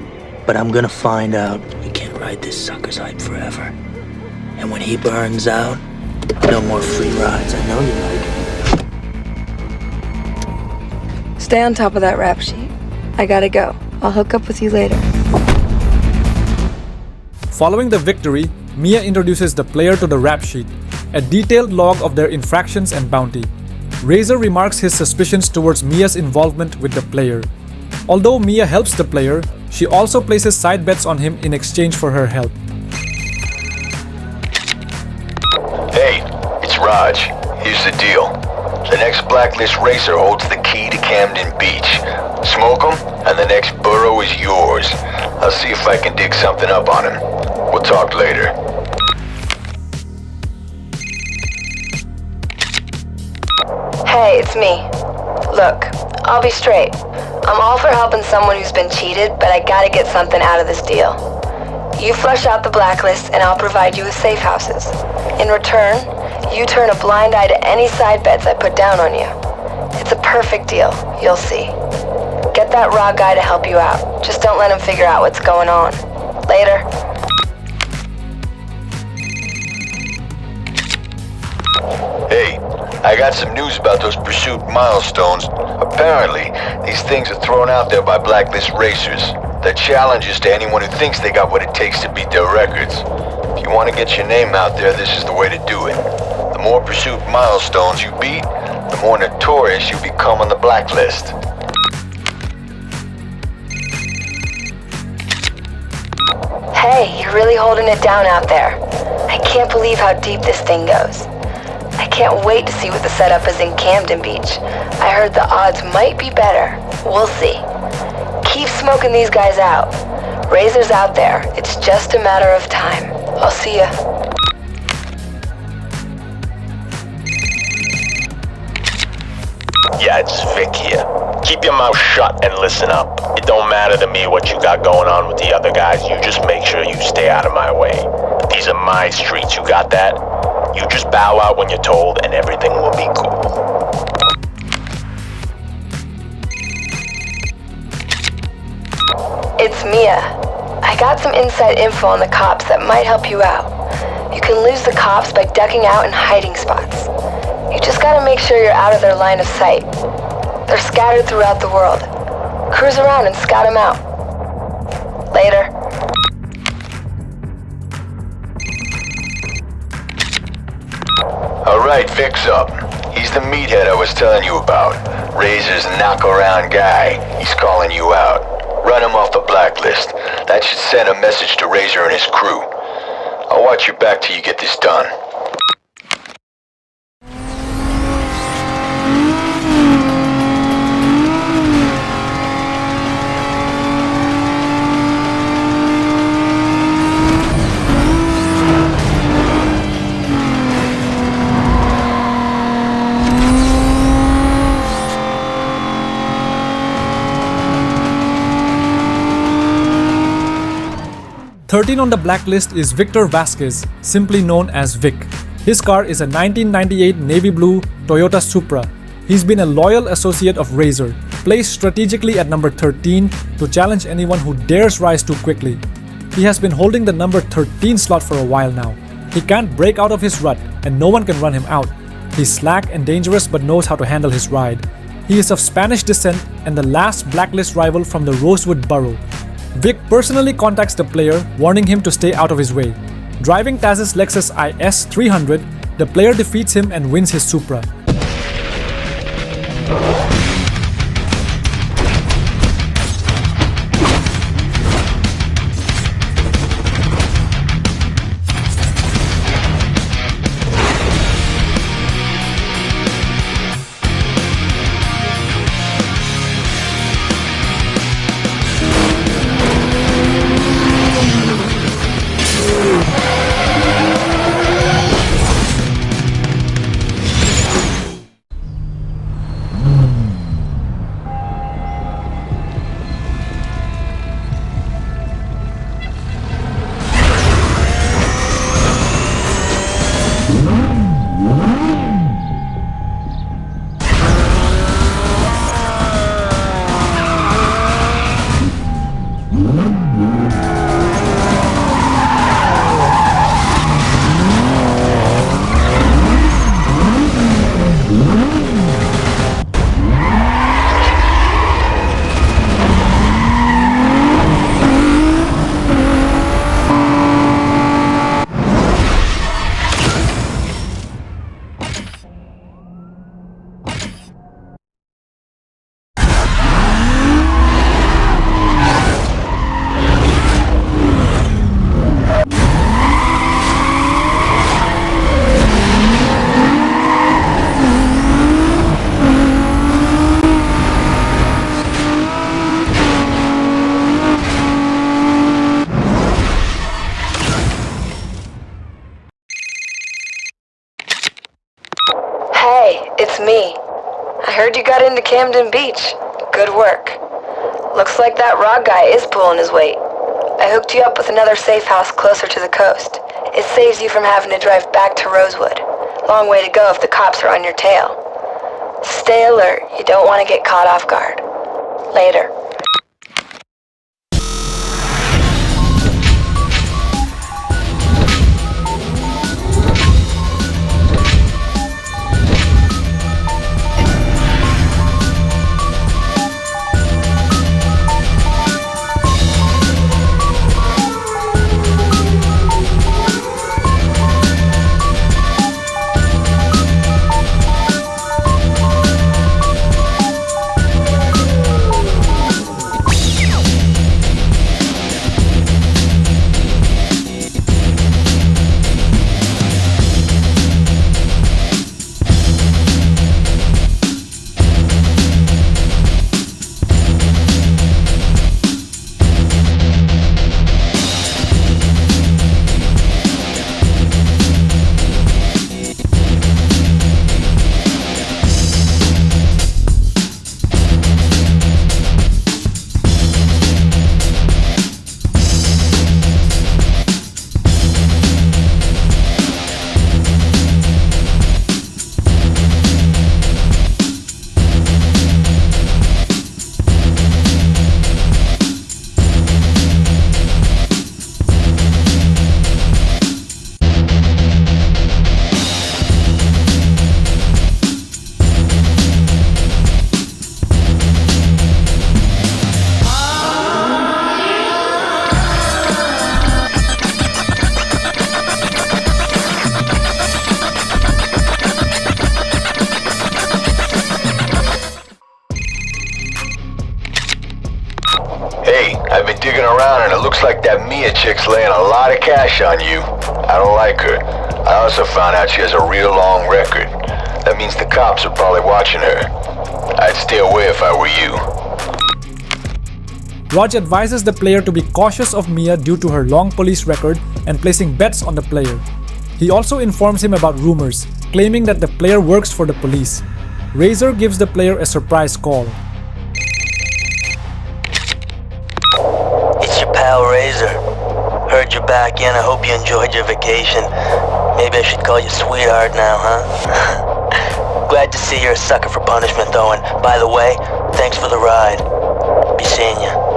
but I'm gonna find out. You can't ride this sucker's hype forever. And when he burns out, no more free rides. I know you like it. Stay on top of that rap sheet. I gotta go. I'll hook up with you later. Following the victory, Mia introduces the player to the rap sheet, a detailed log of their infractions and bounty. Razor remarks his suspicions towards Mia's involvement with the player. Although Mia helps the player, she also places side bets on him in exchange for her help. Hey, it's Rog. Here's the deal. The next Blacklist racer holds the key to Camden Beach. Smoke him, and the next borough is yours. I'll see if I can dig something up on him. We'll talk later. Hey, it's me. Look, I'll be straight. I'm all for helping someone who's been cheated, but I gotta get something out of this deal. You flush out the blacklist, and I'll provide you with safe houses. In return, you turn a blind eye to any side bets I put down on you. It's a perfect deal, you'll see. Get that Rog guy to help you out. Just don't let him figure out what's going on. Later. Hey, I got some news about those pursuit milestones. Apparently, these things are thrown out there by Blacklist racers. They're challenges to anyone who thinks they got what it takes to beat their records. If you want to get your name out there, this is the way to do it. The more pursuit milestones you beat, the more notorious you become on the Blacklist. Hey, you're really holding it down out there. I can't believe how deep this thing goes. I can't wait to see what the setup is in Camden Beach. I heard the odds might be better. We'll see. Keep smoking these guys out. Razor's out there. It's just a matter of time. I'll see ya. Yeah, it's Vic here. Keep your mouth shut and listen up. It don't matter to me what you got going on with the other guys. You just make sure you stay out of my way. These are my streets, you got that? You just bow out when you're told and everything will be cool. It's Mia. I got some inside info on the cops that might help you out. You can lose the cops by ducking out in hiding spots. You just gotta make sure you're out of their line of sight. They're scattered throughout the world. Cruise around and scout them out. Later. Alright, Vic's up. He's the meathead I was telling you about. Razor's knock-around guy. He's calling you out. Run him off the blacklist. That should send a message to Razor and his crew. I'll watch your back till you get this done. "13 on the blacklist is Victor Vasquez, simply known as Vic. His car is a 1998 navy blue Toyota Supra. He's been a loyal associate of Razor, placed strategically at number 13 to challenge anyone who dares rise too quickly. He has been holding the number 13 slot for a while now. He can't break out of his rut and no one can run him out. He's slack and dangerous but knows how to handle his ride. He is of Spanish descent and the last blacklist rival from the Rosewood Borough. Vic personally contacts the player, warning him to stay out of his way. Driving Taz's Lexus IS 300, the player defeats him and wins his Supra. It's me. I heard you got into Camden Beach. Good work. Looks like that Rog guy is pulling his weight. I hooked you up with another safe house closer to the coast. It saves you from having to drive back to Rosewood. Long way to go if the cops are on your tail. Stay alert. You don't want to get caught off guard. Later. Looks like that Mia chick's laying a lot of cash on you. I don't like her. I also found out she has a real long record. That means the cops are probably watching her. I'd stay away if I were you. Rog advises the player to be cautious of Mia due to her long police record and placing bets on the player. He also informs him about rumors, claiming that the player works for the police. Razor gives the player a surprise call. It's your pal Razor. Heard you're back in. I hope you enjoyed your vacation. Maybe I should call you sweetheart now, huh? Glad to see you're a sucker for punishment, though. And by the way, thanks for the ride. Be seeing ya.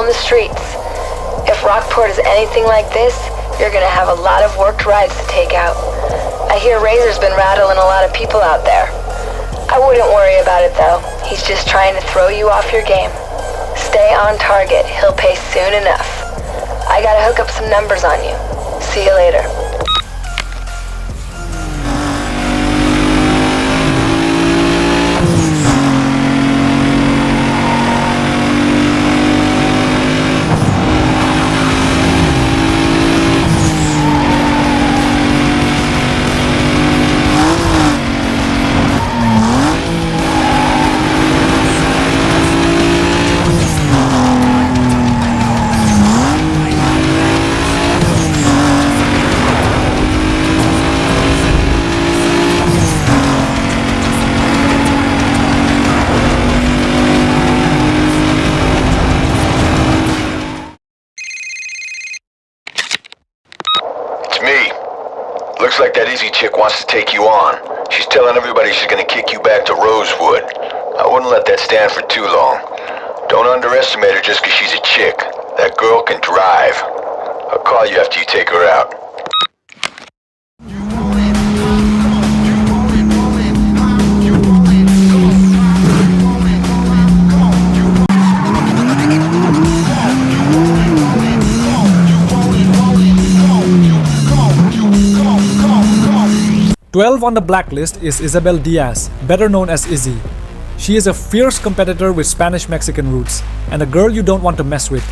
The streets. If Rockport is anything like this, you're gonna have a lot of worked rides to take out. I hear Razor's been rattling a lot of people out there. I wouldn't worry about it though. He's just trying to throw you off your game. Stay on target. He'll pay soon enough. I gotta hook up some numbers on you. See you later. Looks like that Izzy chick wants to take you on. She's telling everybody she's gonna kick you back to Rosewood. I wouldn't let that stand for too long. Don't underestimate her just 'cause she's a chick. That girl can drive. I'll call you after you take her out. 12 on the blacklist is Isabel Diaz, better known as Izzy. She is a fierce competitor with Spanish-Mexican roots, and a girl you don't want to mess with.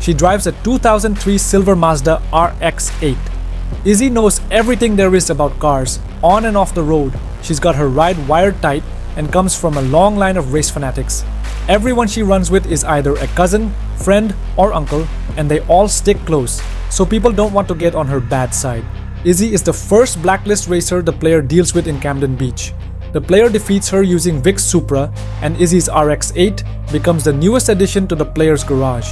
She drives a 2003 silver Mazda RX-8. Izzy knows everything there is about cars, on and off the road. She's got her ride wired tight and comes from a long line of race fanatics. Everyone she runs with is either a cousin, friend, or uncle, and they all stick close, so people don't want to get on her bad side. Izzy is the first blacklist racer the player deals with in Camden Beach. The player defeats her using Vic's Supra, and Izzy's RX-8 becomes the newest addition to the player's garage.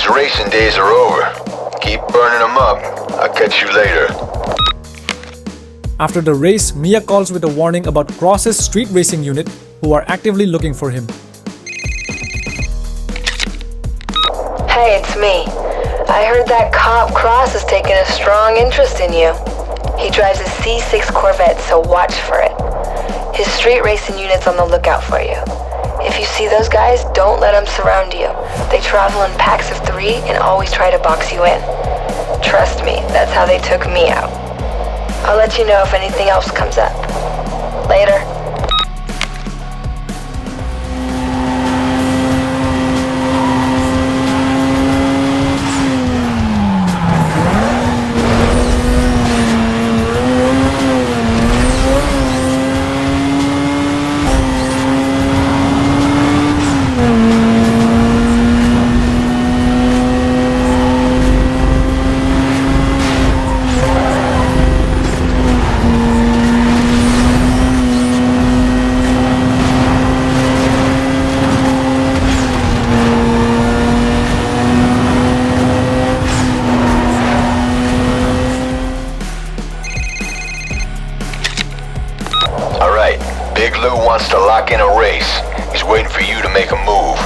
Those racing days are over. Keep burning them up. I'll catch you later. After the race, Mia calls with a warning about Cross's street racing unit, who are actively looking for him. Hey, it's me. I heard that cop Cross has taken a strong interest in you. He drives a C6 Corvette, so watch for it. His street racing unit's on the lookout for you. If you see those guys, don't let them surround you. They travel in packs of 3 and always try to box you in. Trust me, that's how they took me out. I'll let you know if anything else comes up. Later. In a race. He's waiting for you to make a move.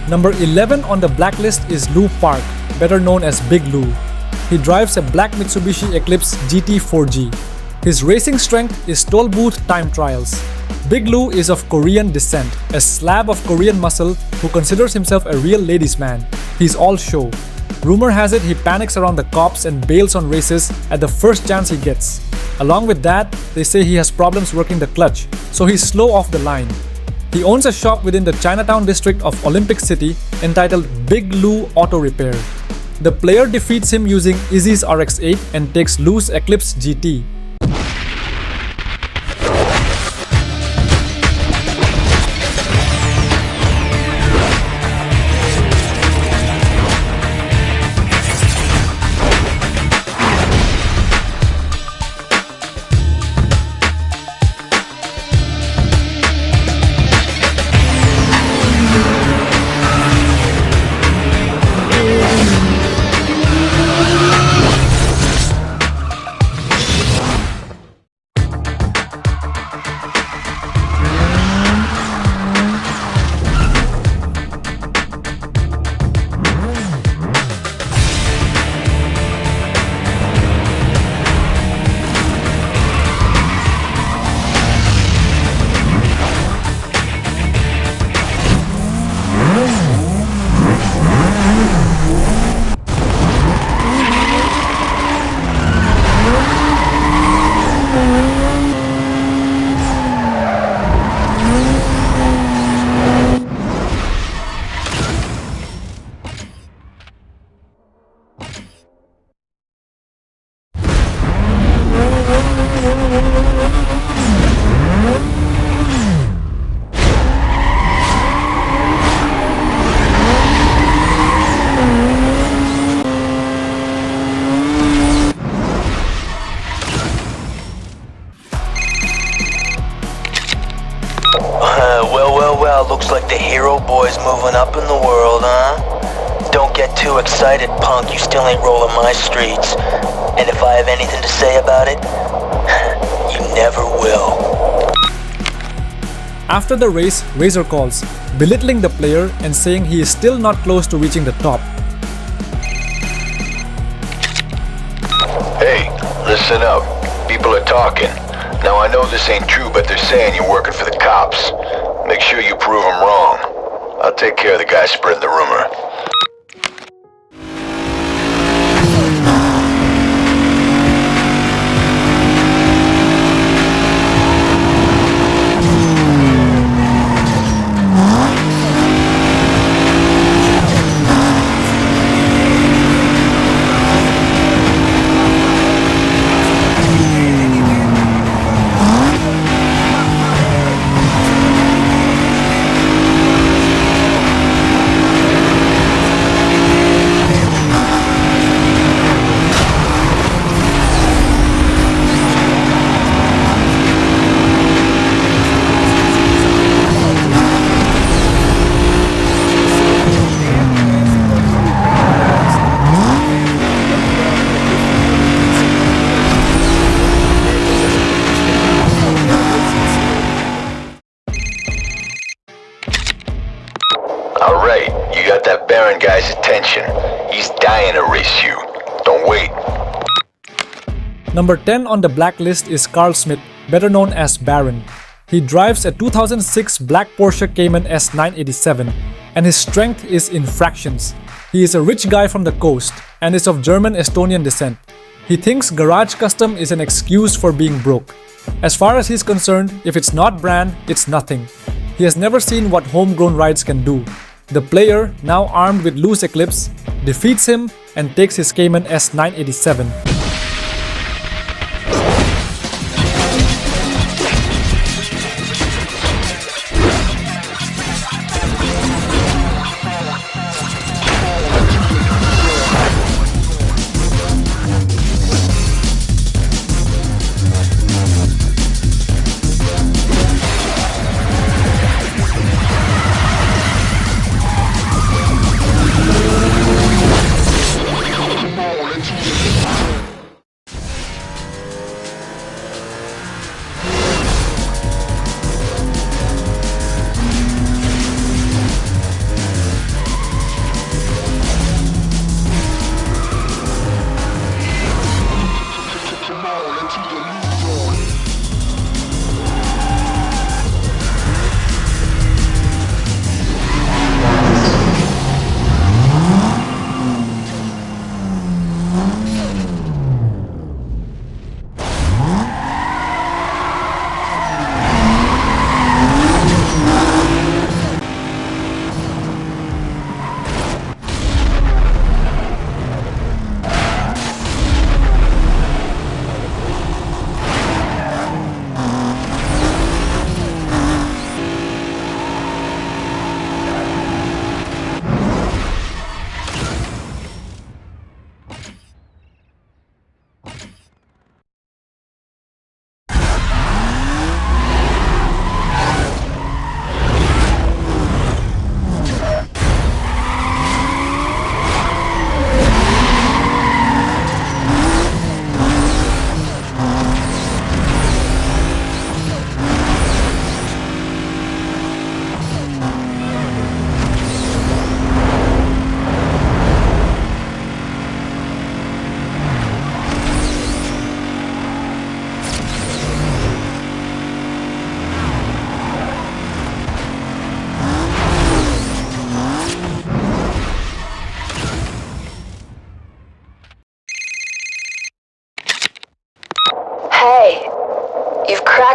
Number 11 on the blacklist is Lou Park, better known as Big Lou. He drives a black Mitsubishi Eclipse GT4G. His racing strength is toll booth time trials. Big Lou is of Korean descent, a slab of Korean muscle who considers himself a real ladies' man. He's all show. Rumor has it he panics around the cops and bails on races at the first chance he gets. Along with that, they say he has problems working the clutch, so he's slow off the line. He owns a shop within the Chinatown district of Olympic City entitled Big Lou Auto Repair. The player defeats him using Izzy's RX-8 and takes Lou's Eclipse GT. Looks like the hero boy's moving up in the world, huh? Don't get too excited, punk. You still ain't rolling my streets. And if I have anything to say about it, you never will. After the race, Razor calls, belittling the player and saying he is still not close to reaching the top. Hey, listen up. People are talking. Now I know this ain't true, but they're saying you're working for the cops. Make sure you prove them wrong. I'll take care of the guy spreading the rumor. Alright, you got that Baron guy's attention. He's dying to race you. Don't wait. Number 10 on the blacklist is Karl Smith, better known as Baron. He drives a 2006 black Porsche Cayman S987, and his strength is in fractions. He is a rich guy from the coast and is of German-Estonian descent. He thinks garage custom is an excuse for being broke. As far as he's concerned, if it's not brand, it's nothing. He has never seen what homegrown rides can do. The player, now armed with loose Eclipse, defeats him and takes his Cayman S987.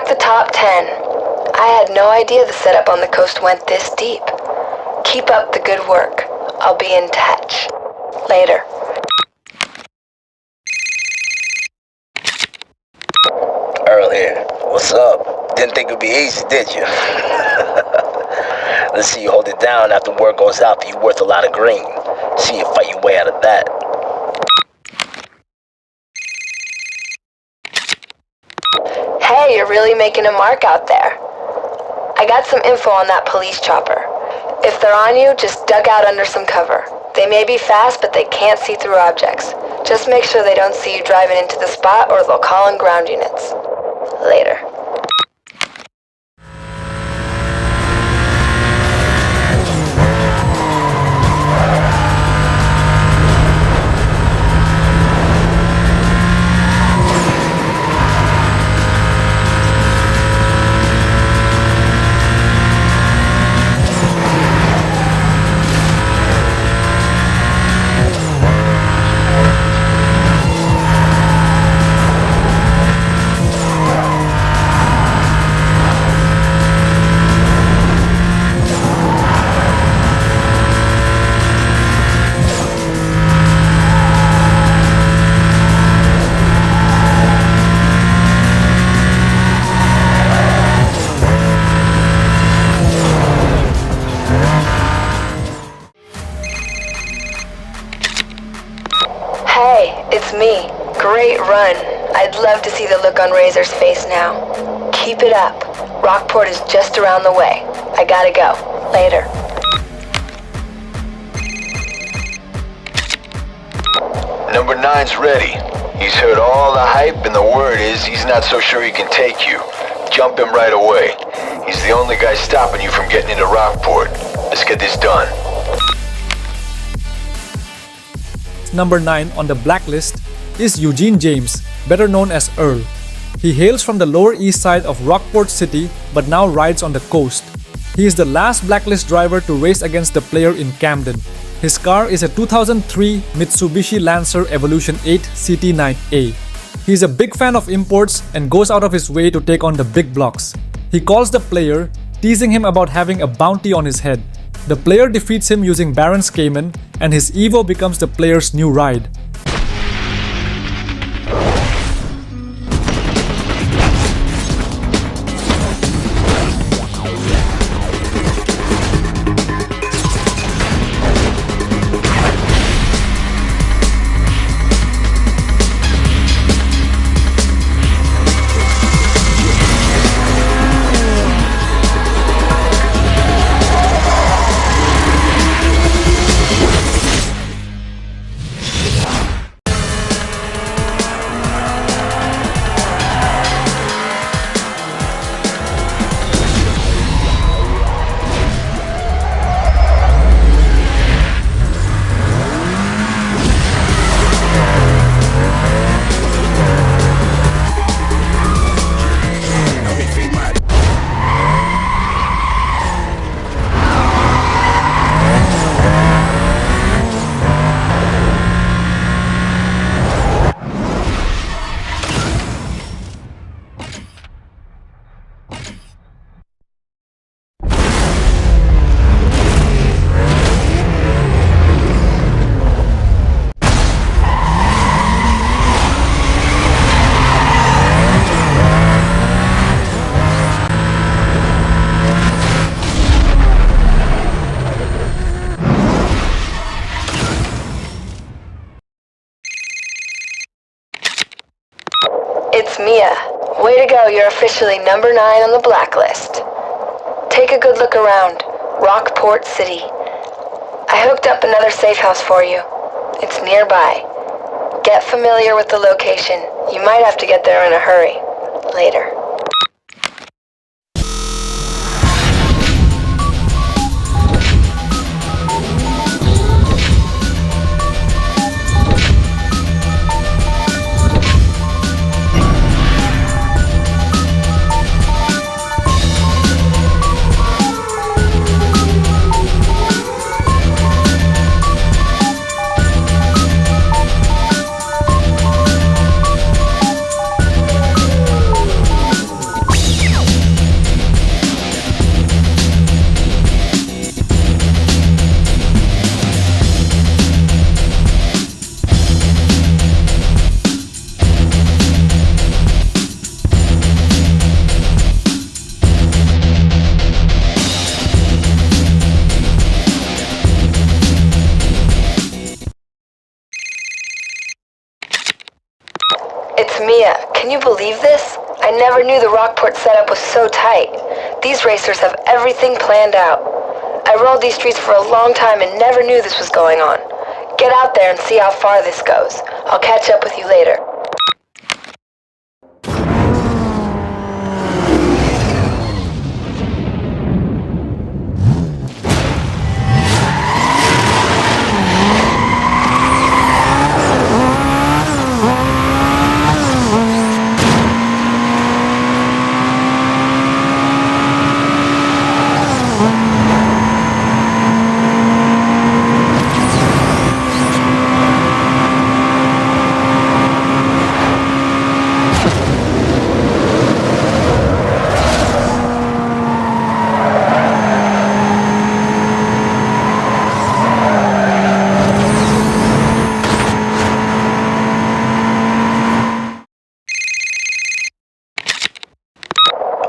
The top 10. I had no idea the setup on the coast went this deep. Keep up the good work. I'll be in touch. Later. Earl here. What's up? Didn't think it'd be easy, did you? Let's see you hold it down after word goes out that you're worth a lot of green. See you fight your way out of that. Hey, you're really making a mark out there. I got some info on that police chopper. If they're on you, just duck out under some cover. They may be fast, but they can't see through objects. Just make sure they don't see you driving into the spot or they'll call in ground units. Later. Me. Great run. I'd love to see the look on Razor's face now. Keep it up. Rockport is just around the way. I gotta go. Later. Number 9's ready. He's heard all the hype and the word is he's not so sure he can take you. Jump him right away. He's the only guy stopping you from getting into Rockport. Let's get this done. Number 9 on the blacklist is Eugene James, better known as Earl. He hails from the Lower East Side of Rockport City but now rides on the coast. He is the last blacklist driver to race against the player in Camden. His car is a 2003 Mitsubishi Lancer Evolution 8 CT9A. He is a big fan of imports and goes out of his way to take on the big blocks. He calls the player, teasing him about having a bounty on his head. The player defeats him using Baron's Cayman, and his Evo becomes the player's new ride. It's Mia. Way to go, you're officially number 9 on the blacklist. Take a good look around. Rockport City. I hooked up another safe house for you. It's nearby. Get familiar with the location. You might have to get there in a hurry. Later. It's Mia. Can you believe this? I never knew the Rockport setup was so tight. These racers have everything planned out. I rolled these streets for a long time and never knew this was going on. Get out there and see how far this goes. I'll catch up with you later.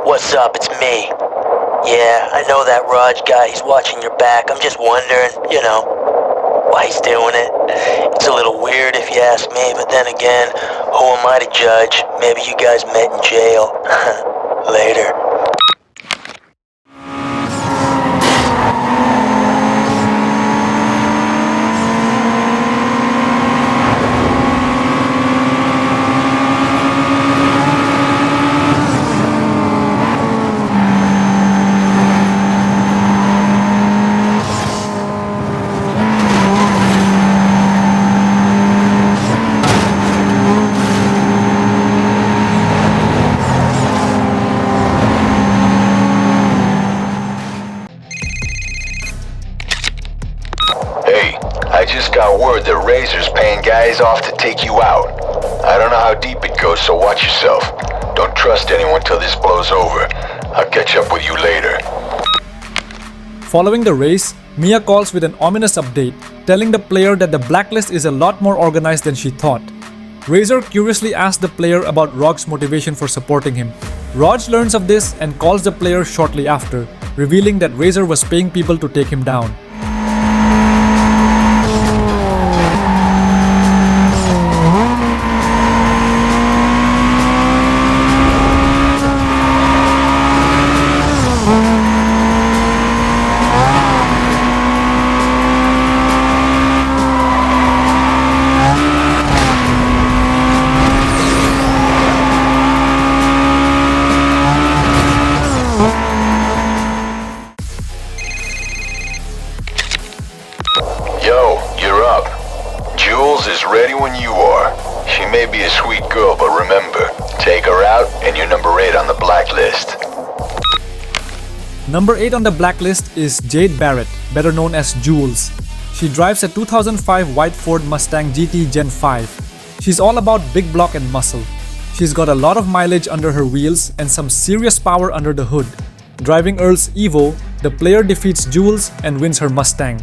What's up? It's me. Yeah, I know that Rog guy. He's watching your back. I'm just wondering, why he's doing it. It's a little weird if you ask me, but then again, who am I to judge? Maybe you guys met in jail. Later. I just got word that Razor's paying guys off to take you out. I don't know how deep it goes, so watch yourself. Don't trust anyone till this blows over. I'll catch up with you later. Following the race, Mia calls with an ominous update, telling the player that the Blacklist is a lot more organized than she thought. Razor curiously asks the player about Rog's motivation for supporting him. Rog learns of this and calls the player shortly after, revealing that Razor was paying people to take him down. Number 8 on the Blacklist is Jade Barrett, better known as Jules. She drives a 2005 white Ford Mustang GT Gen 5. She's all about big block and muscle. She's got a lot of mileage under her wheels and some serious power under the hood. Driving Earl's Evo, the player defeats Jules and wins her Mustang.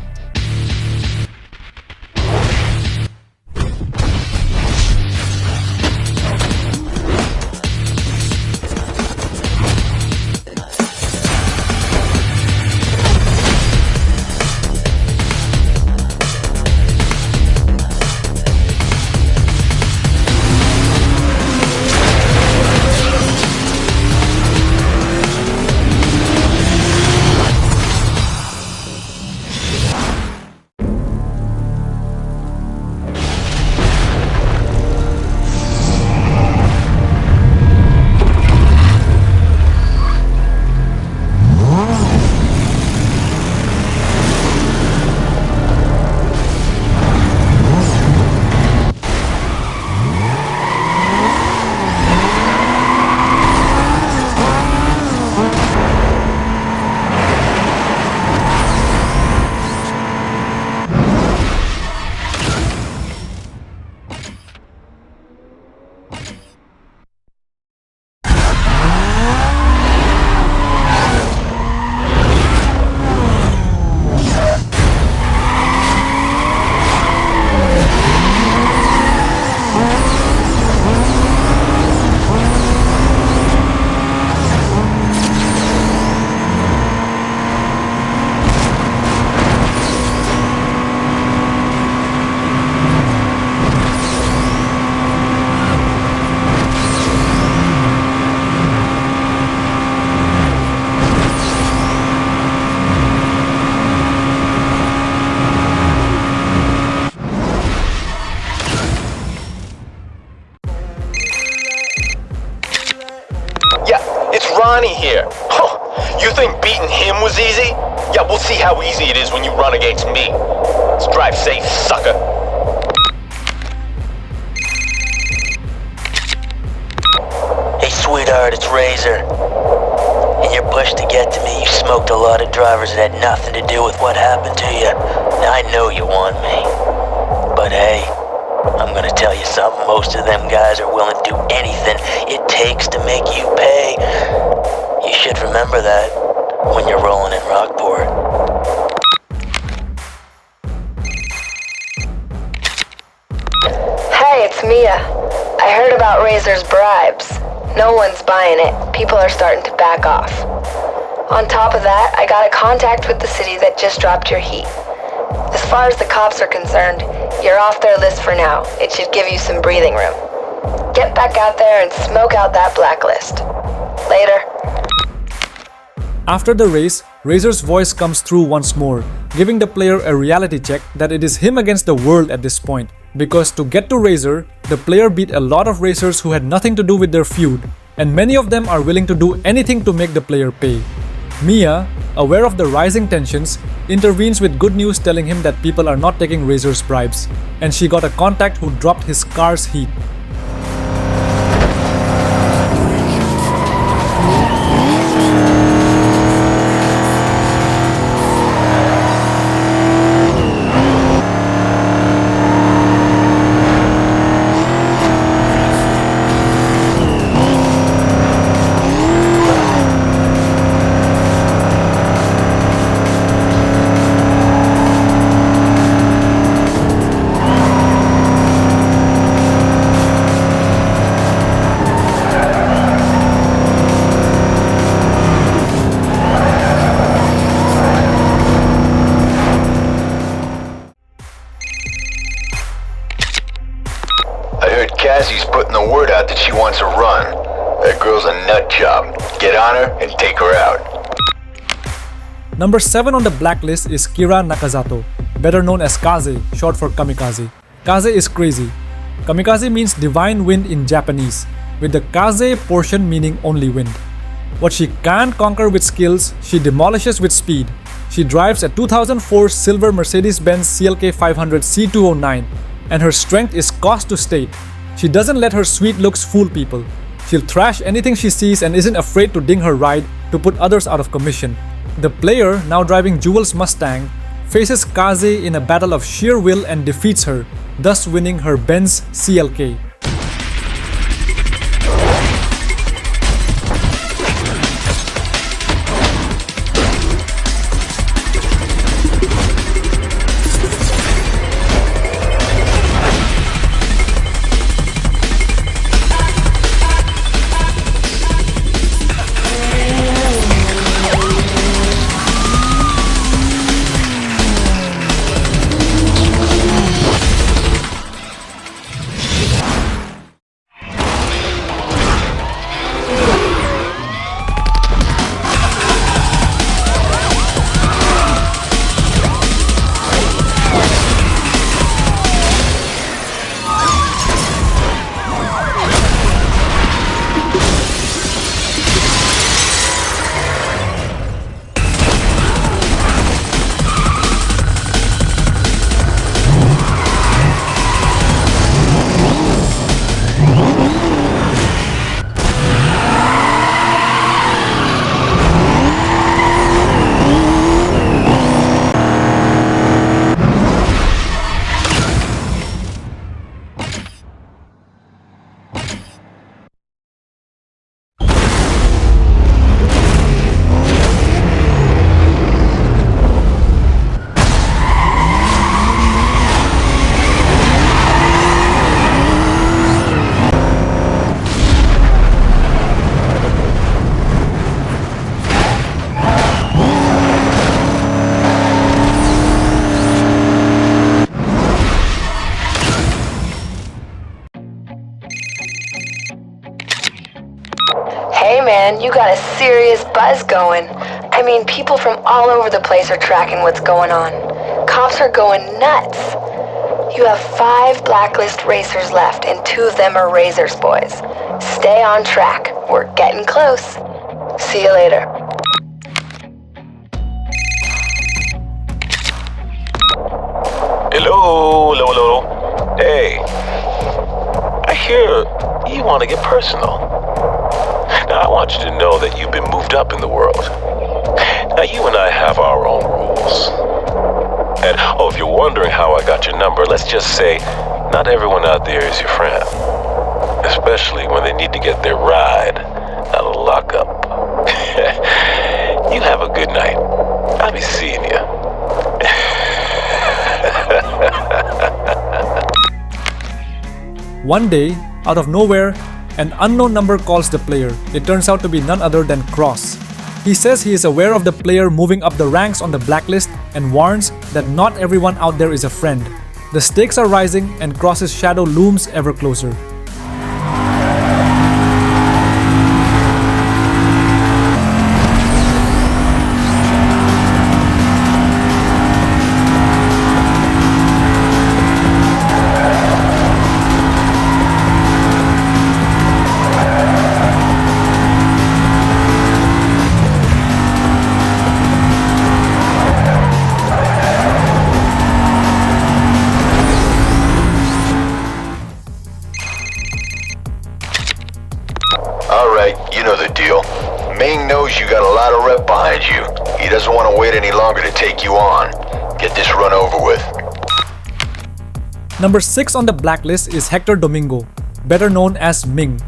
Ronnie here. Huh. You think beating him was easy? Yeah, we'll see how easy it is when you run against me. Let's drive safe, sucker. Hey, sweetheart, it's Razor. In your push to get to me, you smoked a lot of drivers that had nothing to do with what happened to you. Now, I know you want me. But hey, I'm gonna tell you something. Most of them guys are willing to do anything it takes to make you pay. You should remember that when you're rolling in Rockport. Hey, it's Mia. I heard about Razor's bribes. No one's buying it. People are starting to back off. On top of that, I got a contact with the city that just dropped your heat. As far as the cops are concerned, you're off their list for now. It should give you some breathing room. Get back out there and smoke out that Blacklist. Later. After the race, Razor's voice comes through once more, giving the player a reality check that it is him against the world at this point. Because to get to Razor, the player beat a lot of racers who had nothing to do with their feud, and many of them are willing to do anything to make the player pay. Mia, aware of the rising tensions, intervenes with good news telling him that people are not taking Razor's bribes, and she got a contact who dropped his car's heat. Kamikaze's putting the word out that she wants a run. That girl's a nut job. Get on her and take her out. Number 7 on the blacklist is Kira Nakazato, better known as Kaze, short for Kamikaze. Kaze is crazy. Kamikaze means divine wind in Japanese, with the Kaze portion meaning only wind. What she can't conquer with skills, she demolishes with speed. She drives a 2004 silver Mercedes-Benz CLK 500 C209, and her strength is cost to state. She doesn't let her sweet looks fool people. She'll trash anything she sees and isn't afraid to ding her ride to put others out of commission. The player, now driving Jewel's Mustang, faces Kaze in a battle of sheer will and defeats her, thus winning her Benz CLK. You got a serious buzz going. I mean, people from all over the place are tracking what's going on. Cops are going nuts. You have 5 blacklist racers left, and 2 of them are Razors boys. Stay on track. We're getting close. See you later. Hello. Hey. I hear you want to get personal. Now, I want you to know that you've been moved up in the world. Now, you and I have our own rules. And, if you're wondering how I got your number, let's just say not everyone out there is your friend. Especially when they need to get their ride out of lockup. You have a good night. I'll be seeing you. One day, out of nowhere, an unknown number calls the player. It turns out to be none other than Cross. He says he is aware of the player moving up the ranks on the blacklist and warns that not everyone out there is a friend. The stakes are rising and Cross's shadow looms ever closer. Ming knows you got a lot of rep behind you. He doesn't want to wait any longer to take you on. Get this run over with. Number 6 on the blacklist is Hector Domingo, better known as Ming.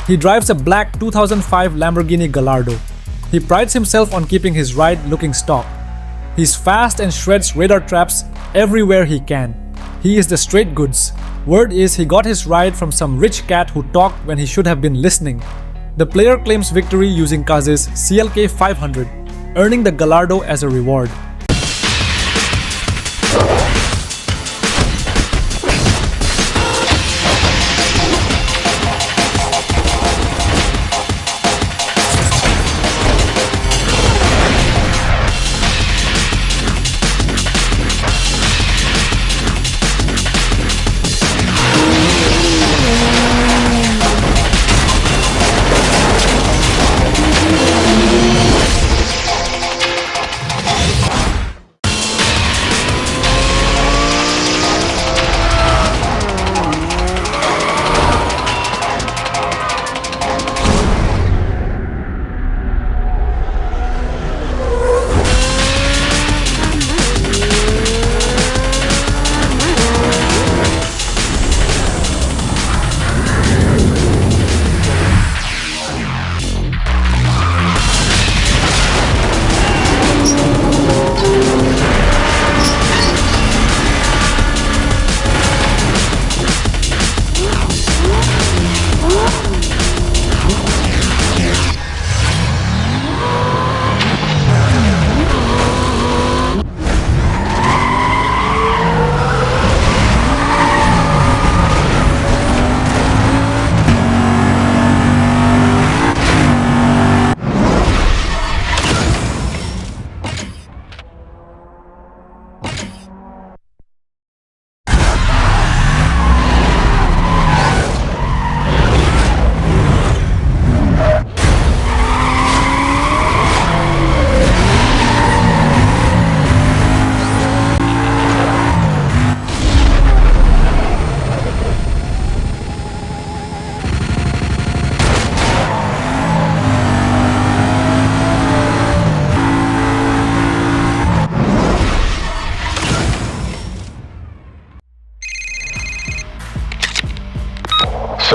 He drives a black 2005 Lamborghini Gallardo. He prides himself on keeping his ride looking stock. He's fast and shreds radar traps everywhere he can. He is the straight goods. Word is he got his ride from some rich cat who talked when he should have been listening. The player claims victory using Kaze's CLK 500, earning the Gallardo as a reward.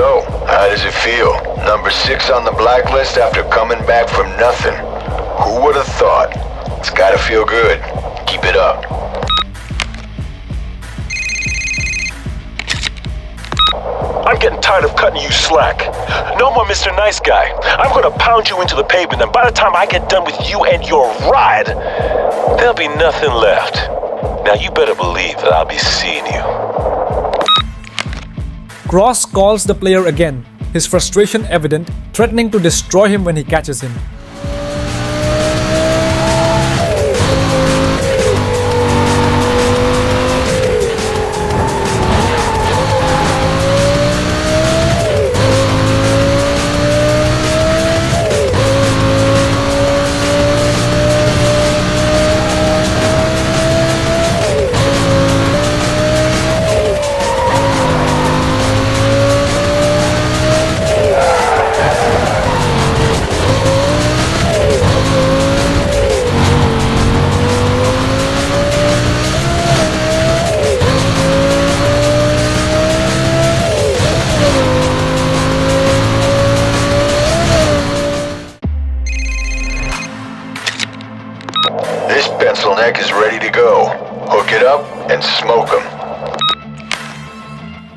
So, how does it feel? Number 6 on the blacklist after coming back from nothing. Who would have thought? It's gotta feel good. Keep it up. I'm getting tired of cutting you slack. No more Mr. Nice Guy. I'm gonna pound you into the pavement, and by the time I get done with you and your ride, there'll be nothing left. Now you better believe that I'll be seeing you. Cross calls the player again, his frustration evident, threatening to destroy him when he catches him. Is ready to go. Hook it up and smoke them.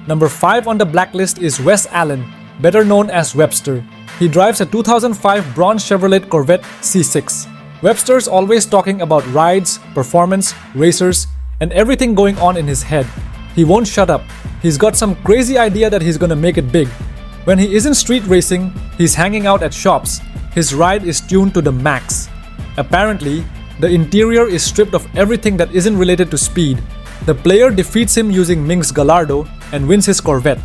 Number 5 on the blacklist is Wes Allen, better known as Webster. He drives a 2005 bronze Chevrolet Corvette C6. Webster's always talking about rides, performance, racers, and everything going on in his head. He won't shut up. He's got some crazy idea that he's gonna make it big. When he isn't street racing, he's hanging out at shops. His ride is tuned to the max. Apparently, the interior is stripped of everything that isn't related to speed. The player defeats him using Ming's Gallardo and wins his Corvette.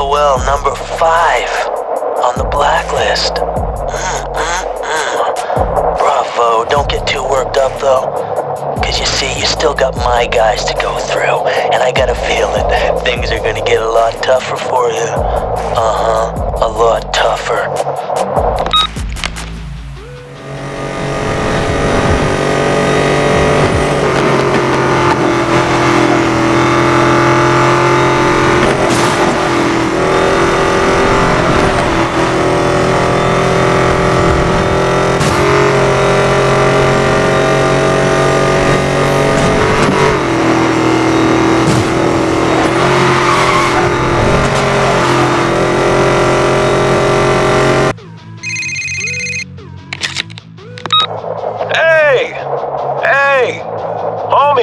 Well, number 5 on the blacklist. Bravo, don't get too worked up though. Cause you see, you still got my guys to go through, and I got a feeling things are gonna get a lot tougher for you. A lot tougher.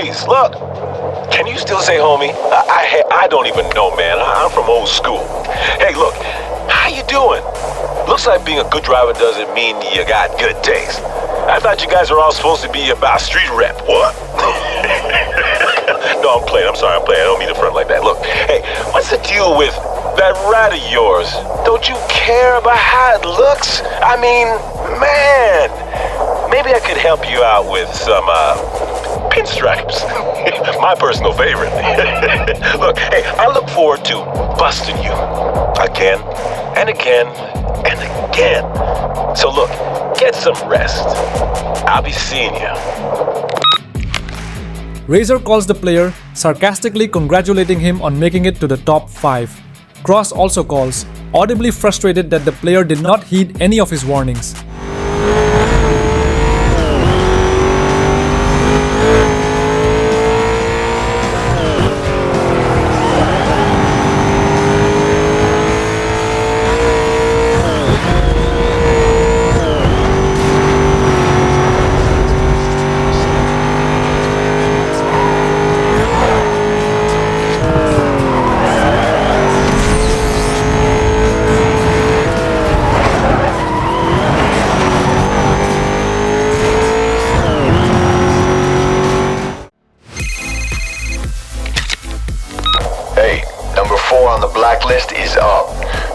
Please, look. Can you still say homie? I don't even know, man. I'm from old school. Hey, look. How you doing? Looks like being a good driver doesn't mean you got good taste. I thought you guys were all supposed to be about street rep. What? No, I'm playing. I'm sorry, I'm playing. I don't mean to front like that. Look, hey, what's the deal with that rat of yours? Don't you care about how it looks? I mean, man, maybe I could help you out with some, pinstripes. My personal favorite. Look, hey, I look forward to busting you. Again, and again, and again. So look, get some rest. I'll be seeing you. Razor calls the player, sarcastically congratulating him on making it to the top 5. Cross also calls, audibly frustrated that the player did not heed any of his warnings. Blacklist is up.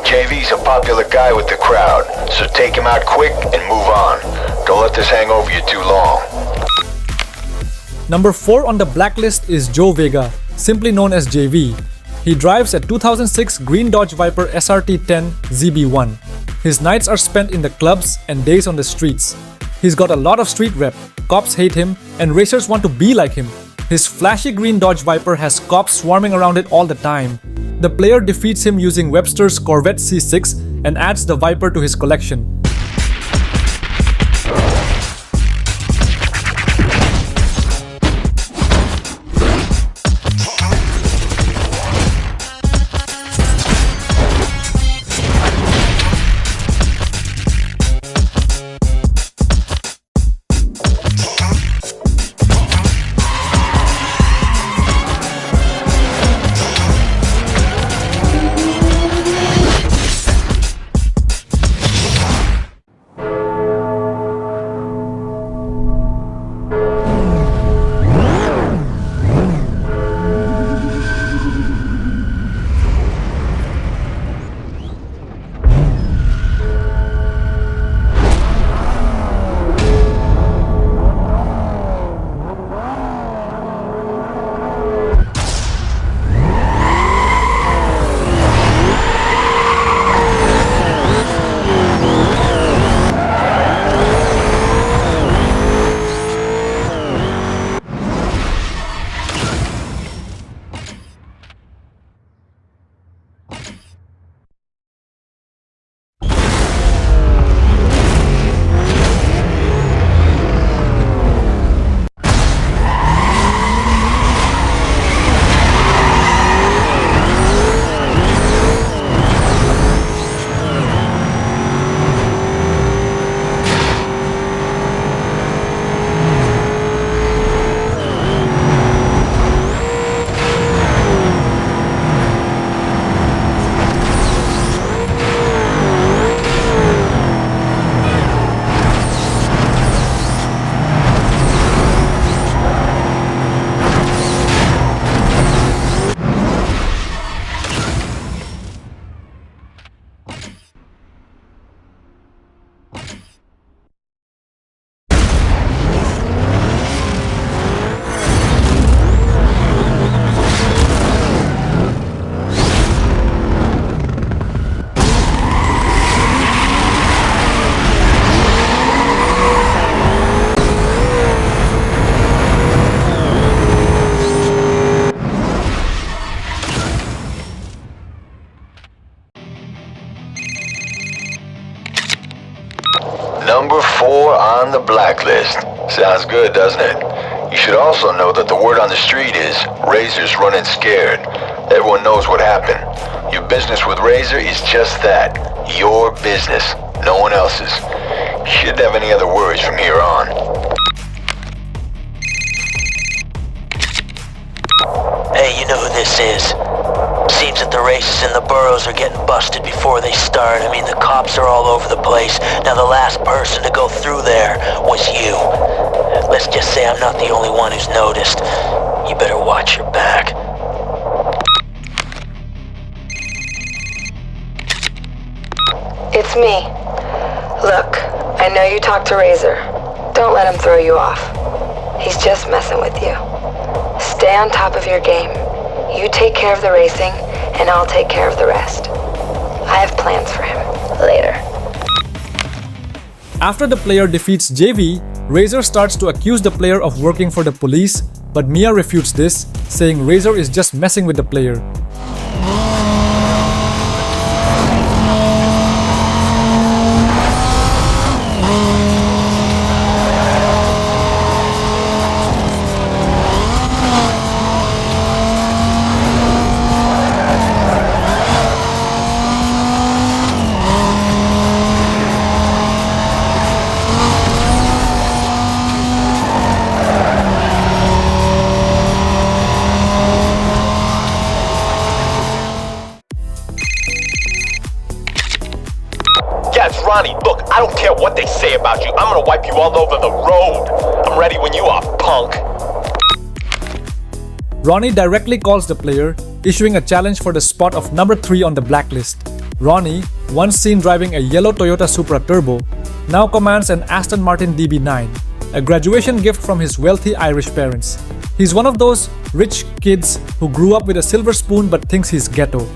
JV's a popular guy with the crowd, so take him out quick and move on. Don't let this hang over you too long. Number 4 on the blacklist is Joe Vega, simply known as JV. He drives a 2006 green Dodge Viper SRT-10 ZB1. His nights are spent in the clubs and days on the streets. He's got a lot of street rep, cops hate him, and racers want to be like him. His flashy green Dodge Viper has cops swarming around it all the time. The player defeats him using Webster's Corvette C6 and adds the Viper to his collection. Number 4 on the blacklist. Sounds good, doesn't it? You should also know that the word on the street is Razor's running scared. Everyone knows what happened. Your business with Razor is just that. Your business. No one else's. Shouldn't have any other worries from here on. this is. Seems that the races in the boroughs are getting busted before they start. I mean, the cops are all over the place. Now, the last person to go through there was you. Let's just say I'm not the only one who's noticed. You better watch your back. It's me. Look, I know you talked to Razor. Don't let him throw you off. He's just messing with you. Stay on top of your game. You take care of the racing, and I'll take care of the rest. I have plans for him. Later. After the player defeats JV, Razor starts to accuse the player of working for the police, but Mia refutes this, saying Razor is just messing with the player. Yeah, it's Ronnie. Look, I don't care what they say about you. I'm gonna wipe you all over the road. I'm ready when you are, punk. Ronnie directly calls the player, issuing a challenge for the spot of number 3 on the blacklist. Ronnie, once seen driving a yellow Toyota Supra Turbo, now commands an Aston Martin DB9, a graduation gift from his wealthy Irish parents. He's one of those rich kids who grew up with a silver spoon but thinks he's ghetto.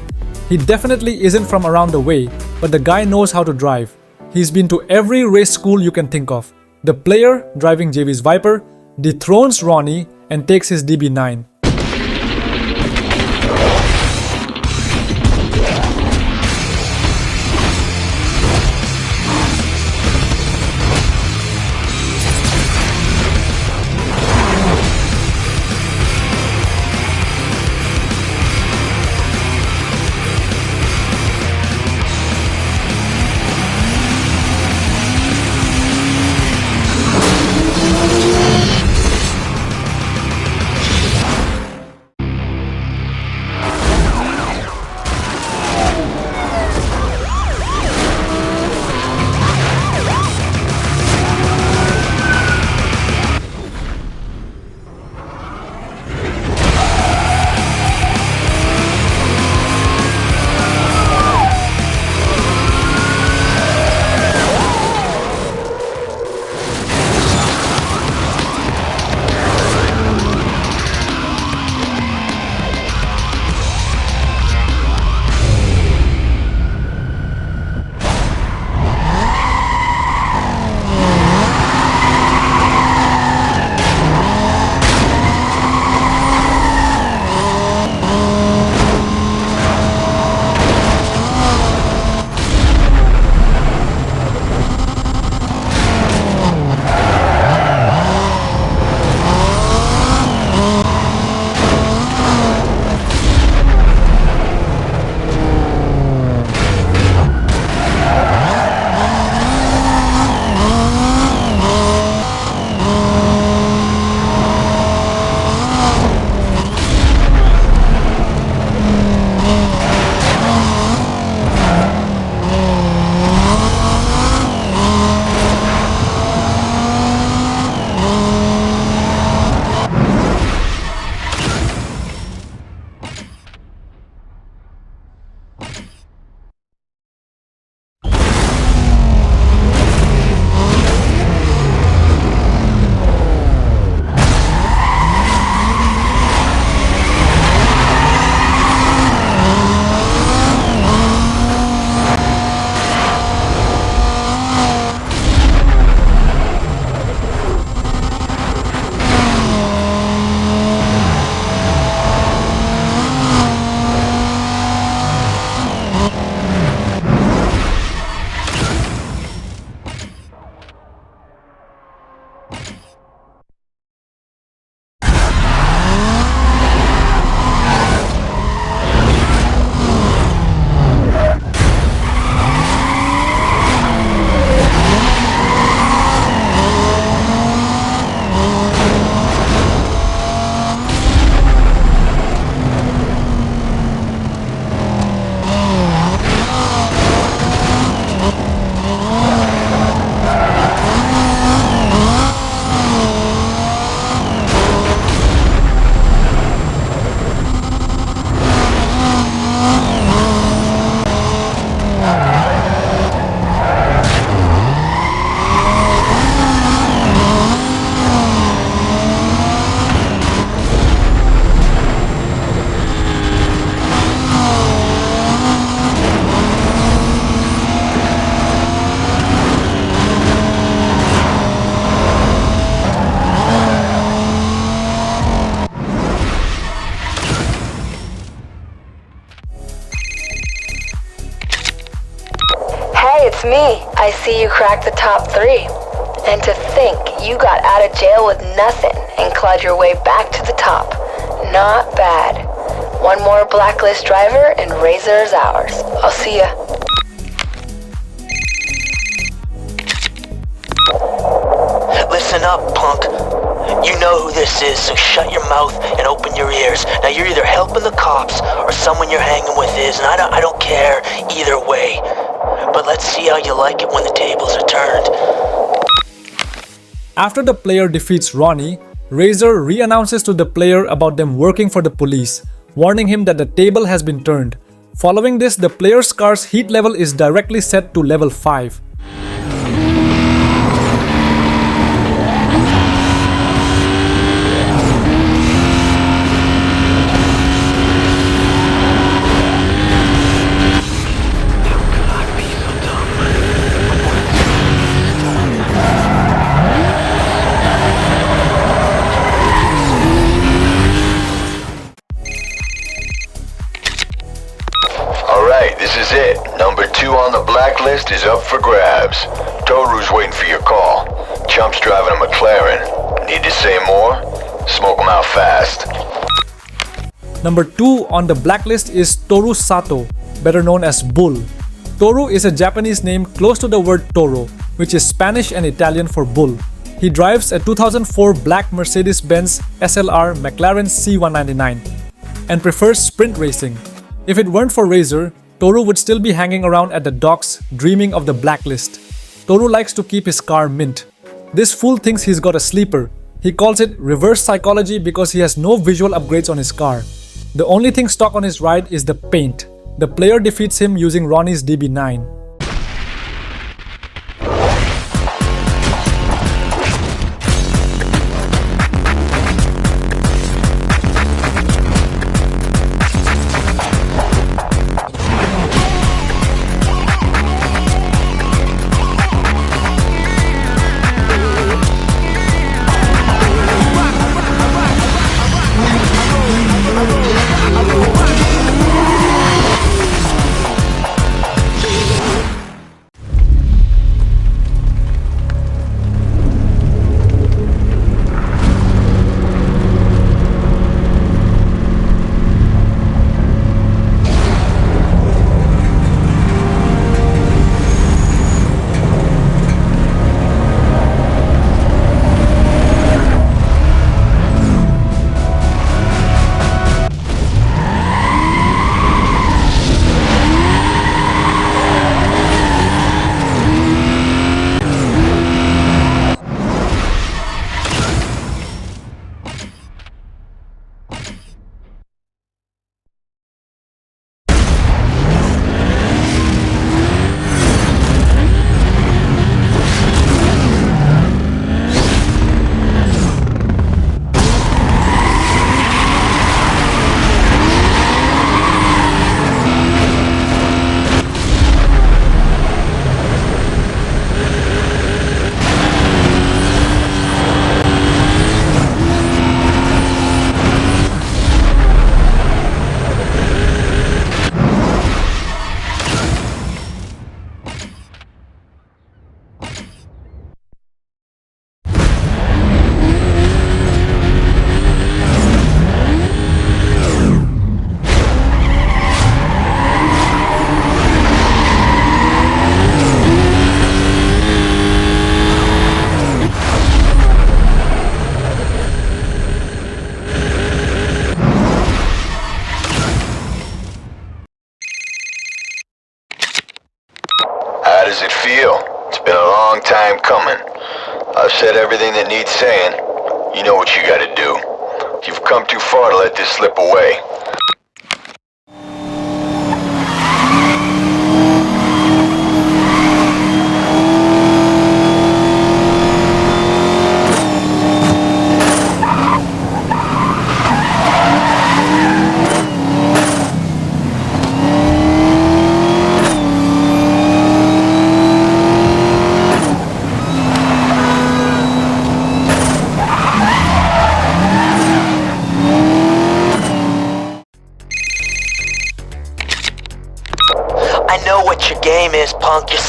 He definitely isn't from around the way, but the guy knows how to drive. He's been to every race school you can think of. The player, driving JV's Viper, dethrones Ronnie and takes his DB9. see you crack the top 3. And to think you got out of jail with nothing and clawed your way back to the top. Not bad. One more Blacklist driver and Razor's ours. I'll see ya. Listen up, punk. You know who this is, so shut your mouth and open your ears. Now you're either helping the cops or someone you're hanging with is, and I don't care either way. But let's see how you like it when the tables are turned. After the player defeats Ronnie, Razor re-announces to the player about them working for the police, warning him that the table has been turned. Following this, the player's car's heat level is directly set to level 5. This is it. Number 2 on the Blacklist is up for grabs. Toru's waiting for your call. Chump's driving a McLaren. Need to say more? Smoke 'em out fast. Number 2 on the Blacklist is Toru Sato, better known as Bull. Toru is a Japanese name close to the word toro, which is Spanish and Italian for bull. He drives a 2004 black Mercedes-Benz SLR McLaren C199 and prefers sprint racing. If it weren't for Razor, Toru would still be hanging around at the docks dreaming of the Blacklist. Toru likes to keep his car mint. This fool thinks he's got a sleeper. He calls it reverse psychology because he has no visual upgrades on his car. The only thing stock on his ride is the paint. The player defeats him using Ronnie's DB9. does it feel? It's been a long time coming. I've said everything that needs saying. You know what you gotta do. You've come too far to let this slip away.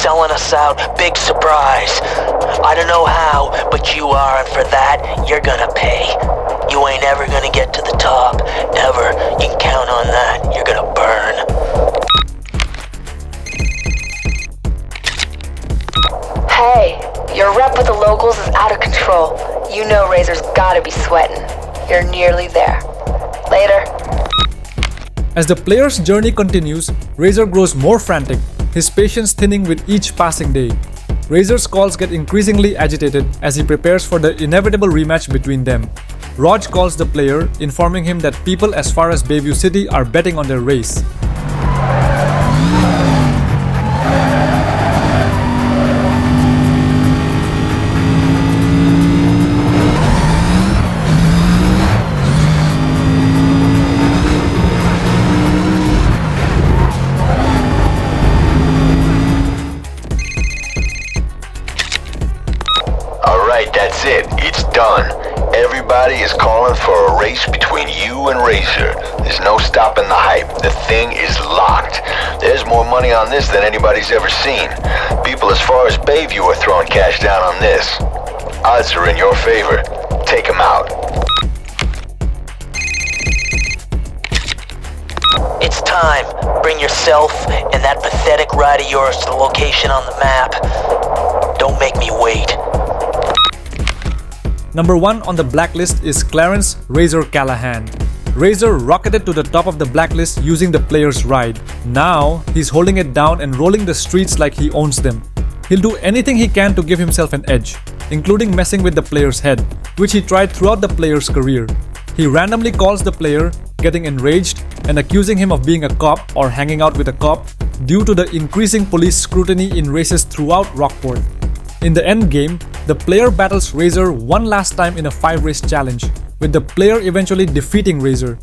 selling us out. Big surprise. I don't know how, but you are, and for that, you're gonna pay. You ain't ever gonna get to the top. Ever. You can count on that. You're gonna burn. Hey, your rep with the locals is out of control. You know Razor's gotta be sweating. You're nearly there. Later. As the player's journey continues, Razor grows more frantic, his patience thinning with each passing day. Razor's calls get increasingly agitated as he prepares for the inevitable rematch between them. Rog calls the player, informing him that people as far as Bayview City are betting on their race. That's it. It's done. Everybody is calling for a race between you and Razor. There's no stopping the hype. The thing is locked. There's more money on this than anybody's ever seen. People as far as Bayview are throwing cash down on this. Odds are in your favor. Take them out. It's time. Bring yourself and that pathetic ride of yours to the location on the map. Don't make me wait. Number 1 on the blacklist is Clarence Razor Callahan. Razor rocketed to the top of the blacklist using the player's ride. Now, he's holding it down and rolling the streets like he owns them. He'll do anything he can to give himself an edge, including messing with the player's head, which he tried throughout the player's career. He randomly calls the player, getting enraged and accusing him of being a cop or hanging out with a cop due to the increasing police scrutiny in races throughout Rockport. In the end game, the player battles Razor one last time in a 5-race challenge, with the player eventually defeating Razor.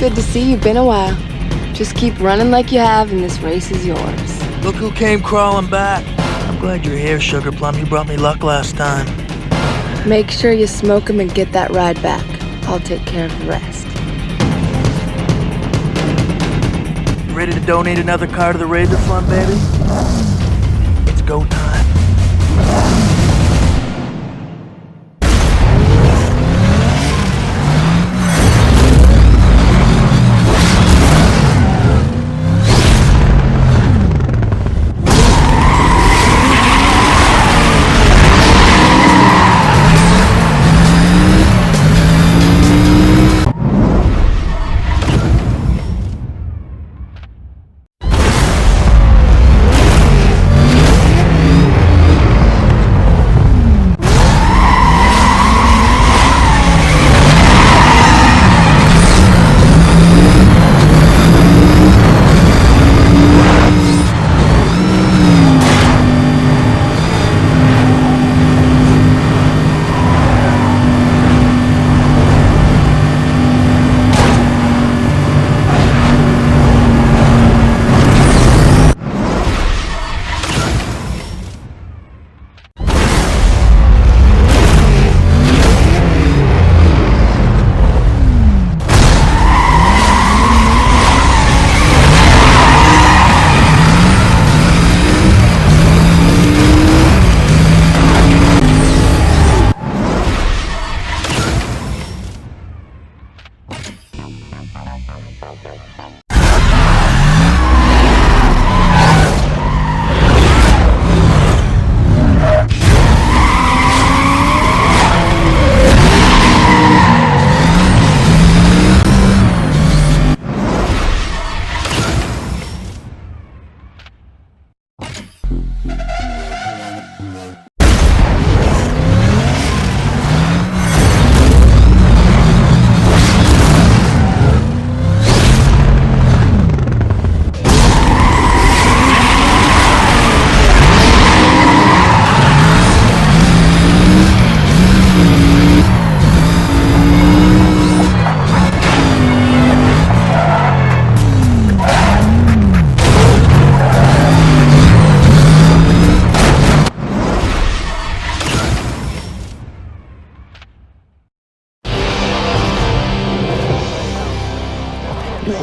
good to see you. Been a while. Just keep running like you have, and this race is yours. Look who came crawling back. I'm glad you're here, Sugar Plum. You brought me luck last time. Make sure you smoke him and get that ride back. I'll take care of the rest. You ready to donate another car to the Razor Fund, baby? It's go time.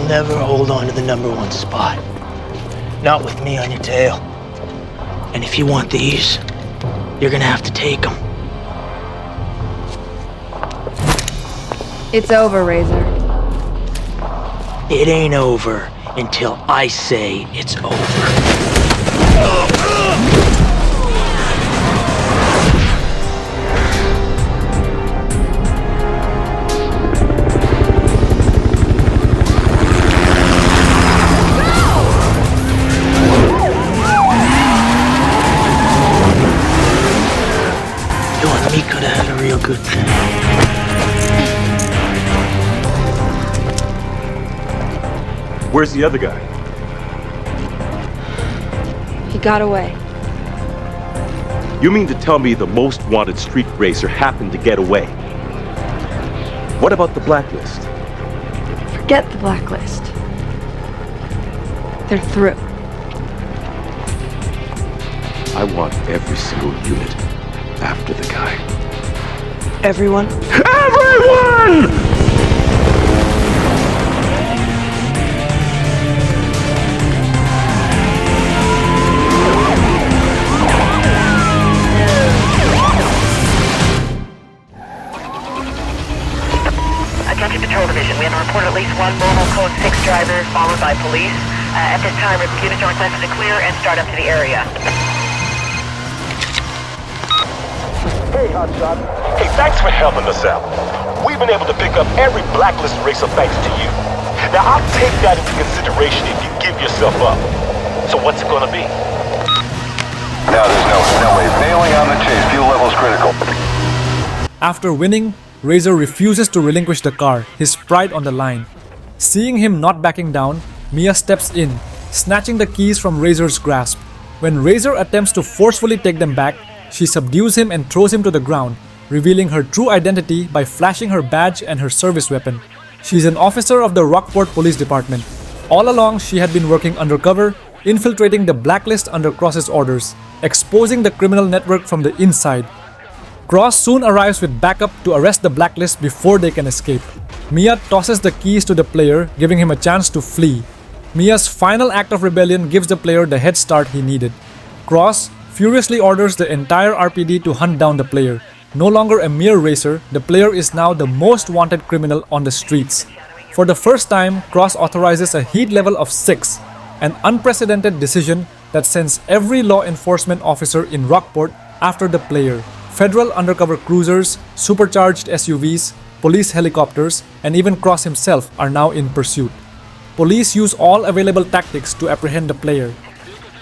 Never hold on to the #1 spot. Not with me on your tail. And if you want these, you're gonna have to take them. It's over, Razor. It ain't over until I say it's over. We could have had a real good thing. Where's the other guy? He got away. You mean to tell me the most wanted street racer happened to get away? What about the Blacklist? Forget the Blacklist. They're through. I want every single unit after the guy. Everyone? Everyone! Attention Patrol Division, we have a report at least one mobile code 6 driver followed by police. At this time, units are requested to clear and start up to the area. Hey, Hotshot. Hey, thanks for helping us out. We've been able to pick up every Blacklist racer thanks to you. Now, I'll take that into consideration if you give yourself up. So what's it gonna be? No, there's no way. Failing on the chase. Fuel level's critical. After winning, Razor refuses to relinquish the car, his pride on the line. Seeing him not backing down, Mia steps in, snatching the keys from Razor's grasp. When Razor attempts to forcefully take them back, she subdues him and throws him to the ground, revealing her true identity by flashing her badge and her service weapon. She's an officer of the Rockport Police Department. All along, she had been working undercover, infiltrating the Blacklist under Cross's orders, exposing the criminal network from the inside. Cross soon arrives with backup to arrest the Blacklist before they can escape. Mia tosses the keys to the player, giving him a chance to flee. Mia's final act of rebellion gives the player the head start he needed. Cross furiously orders the entire RPD to hunt down the player. No longer a mere racer, the player is now the most wanted criminal on the streets. For the first time, Cross authorizes a heat level of 6, an unprecedented decision that sends every law enforcement officer in Rockport after the player. Federal undercover cruisers, supercharged SUVs, police helicopters, and even Cross himself are now in pursuit. Police use all available tactics to apprehend the player.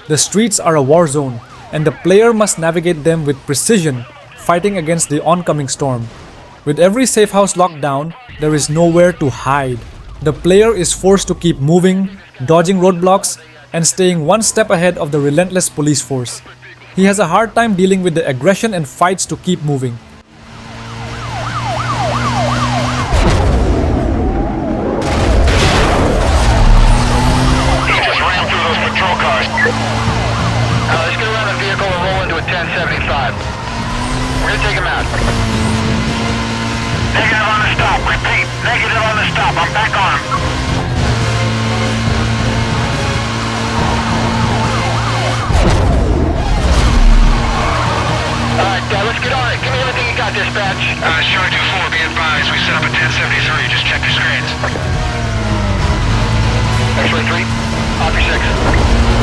The streets are a war zone, and the player must navigate them with precision, fighting against the oncoming storm. With every safe house locked down, there is nowhere to hide. The player is forced to keep moving, dodging roadblocks, and staying one step ahead of the relentless police force. He has a hard time dealing with the aggression and fights to keep moving. He just ran through those patrol cars. Let's get around the vehicle and roll into a 1075. We're gonna take him out. Negative on the stop. Repeat. Negative on the stop. I'm back on him. Alright, let's get on it. Give me everything you got, dispatch. Sure do 4. Be advised. We set up a 1073. Just check your screens. X-ray 3. Copy 6.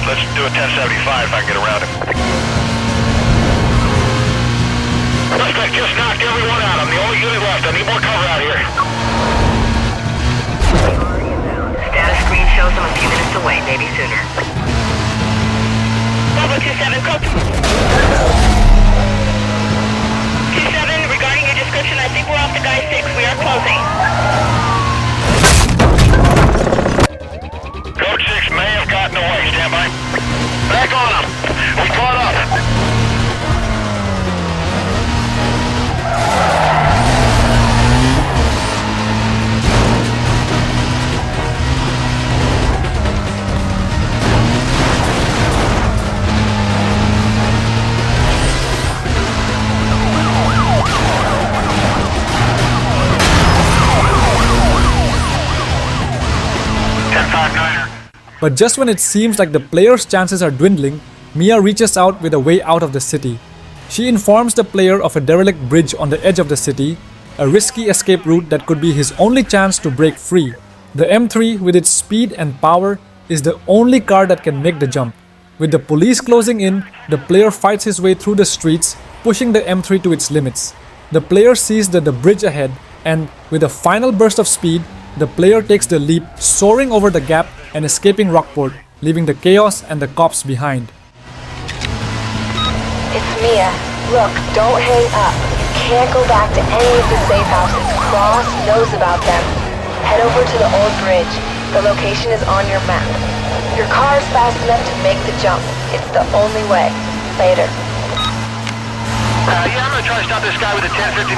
Let's do a 1075 if I can get around him. Suspect just knocked everyone out. I'm the only unit left. I need more cover out here. Status screen shows I'm a few minutes away, maybe sooner. Bravo 27, code 27, regarding your description, I think we're off the guy 6. We are closing. Code 6 may have gotten away. Stand by. Back on him. We caught up. But just when it seems like the player's chances are dwindling, Mia reaches out with a way out of the city. She informs the player of a derelict bridge on the edge of the city, a risky escape route that could be his only chance to break free. The M3, with its speed and power, is the only car that can make the jump. With the police closing in, the player fights his way through the streets, pushing the M3 to its limits. The player sees the bridge ahead, and with a final burst of speed, the player takes the leap, soaring over the gap and escaping Rockport, leaving the chaos and the cops behind. It's Mia. Look, don't hang up. You can't go back to any of the safe houses. Cross knows about them. Head over to the old bridge. The location is on your map. Your car is fast enough to make the jump. It's the only way. Later. Yeah, I'm gonna try to stop this guy with a 1059.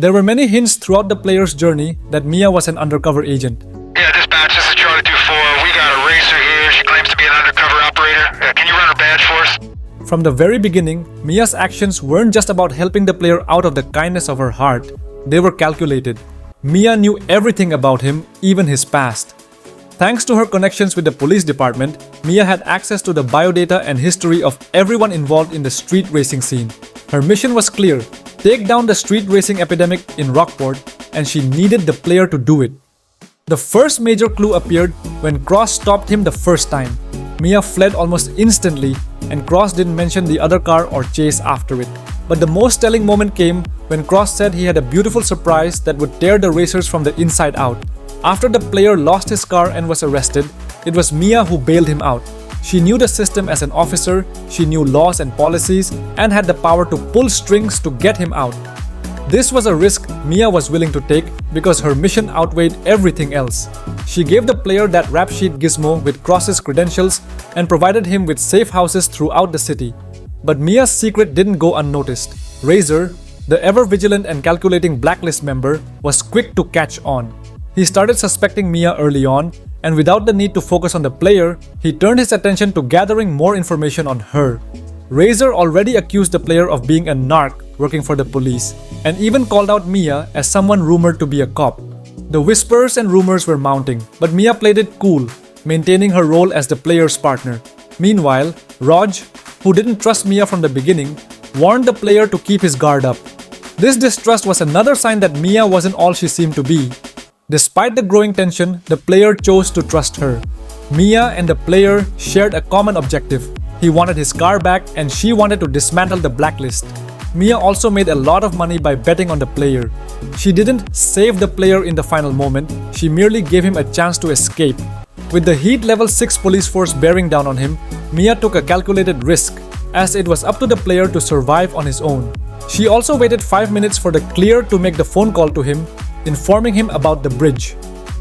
There were many hints throughout the player's journey that Mia was an undercover agent. Yeah, dispatch, this is Charlie 2-4. We got a racer here. She claims to be an undercover operator. Can you run her badge for us? From the very beginning, Mia's actions weren't just about helping the player out of the kindness of her heart. They were calculated. Mia knew everything about him, even his past. Thanks to her connections with the police department, Mia had access to the biodata and history of everyone involved in the street racing scene. Her mission was clear: take down the street racing epidemic in Rockport, and she needed the player to do it. The first major clue appeared when Cross stopped him the first time. Mia fled almost instantly, and Cross didn't mention the other car or chase after it. But the most telling moment came when Cross said he had a beautiful surprise that would tear the racers from the inside out. After the player lost his car and was arrested, it was Mia who bailed him out. She knew the system as an officer, she knew laws and policies, and had the power to pull strings to get him out. This was a risk Mia was willing to take because her mission outweighed everything else. She gave the player that rap sheet gizmo with Cross's credentials and provided him with safe houses throughout the city. But Mia's secret didn't go unnoticed. Razor, the ever-vigilant and calculating Blacklist member, was quick to catch on. He started suspecting Mia early on, and without the need to focus on the player, he turned his attention to gathering more information on her. Razor already accused the player of being a narc working for the police, and even called out Mia as someone rumored to be a cop. The whispers and rumors were mounting, but Mia played it cool, maintaining her role as the player's partner. Meanwhile, Rog, who didn't trust Mia from the beginning, warned the player to keep his guard up. This distrust was another sign that Mia wasn't all she seemed to be. Despite the growing tension, the player chose to trust her. Mia and the player shared a common objective. He wanted his car back and she wanted to dismantle the Blacklist. Mia also made a lot of money by betting on the player. She didn't save the player in the final moment, she merely gave him a chance to escape. With the heat level 6 police force bearing down on him, Mia took a calculated risk, as it was up to the player to survive on his own. She also waited 5 minutes for the clear to make the phone call to him, informing him about the bridge.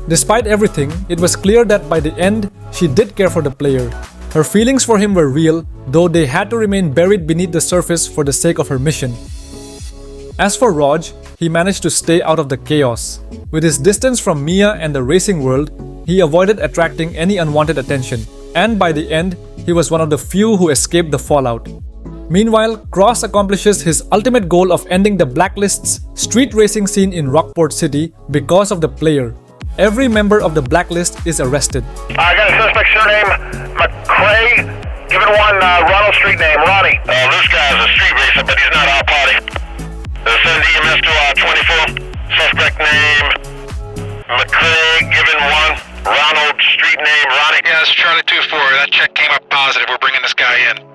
Despite everything, it was clear that by the end, she did care for the player. Her feelings for him were real, though they had to remain buried beneath the surface for the sake of her mission. As for Rog, he managed to stay out of the chaos. With his distance from Mia and the racing world, he avoided attracting any unwanted attention, and by the end, he was one of the few who escaped the fallout. Meanwhile, Cross accomplishes his ultimate goal of ending the Blacklist's street racing scene in Rockport City because of the player. Every member of the Blacklist is arrested. I got a suspect surname, McCrea. Given one Ronald street name, Ronnie. This guy's a street racer, but he's not our party. Send EMS to 24. Suspect name, McCrea. Given one Ronald street name, Ronnie. Yeah, it's Charlie 2-4. That check came up positive. We're bringing this guy in.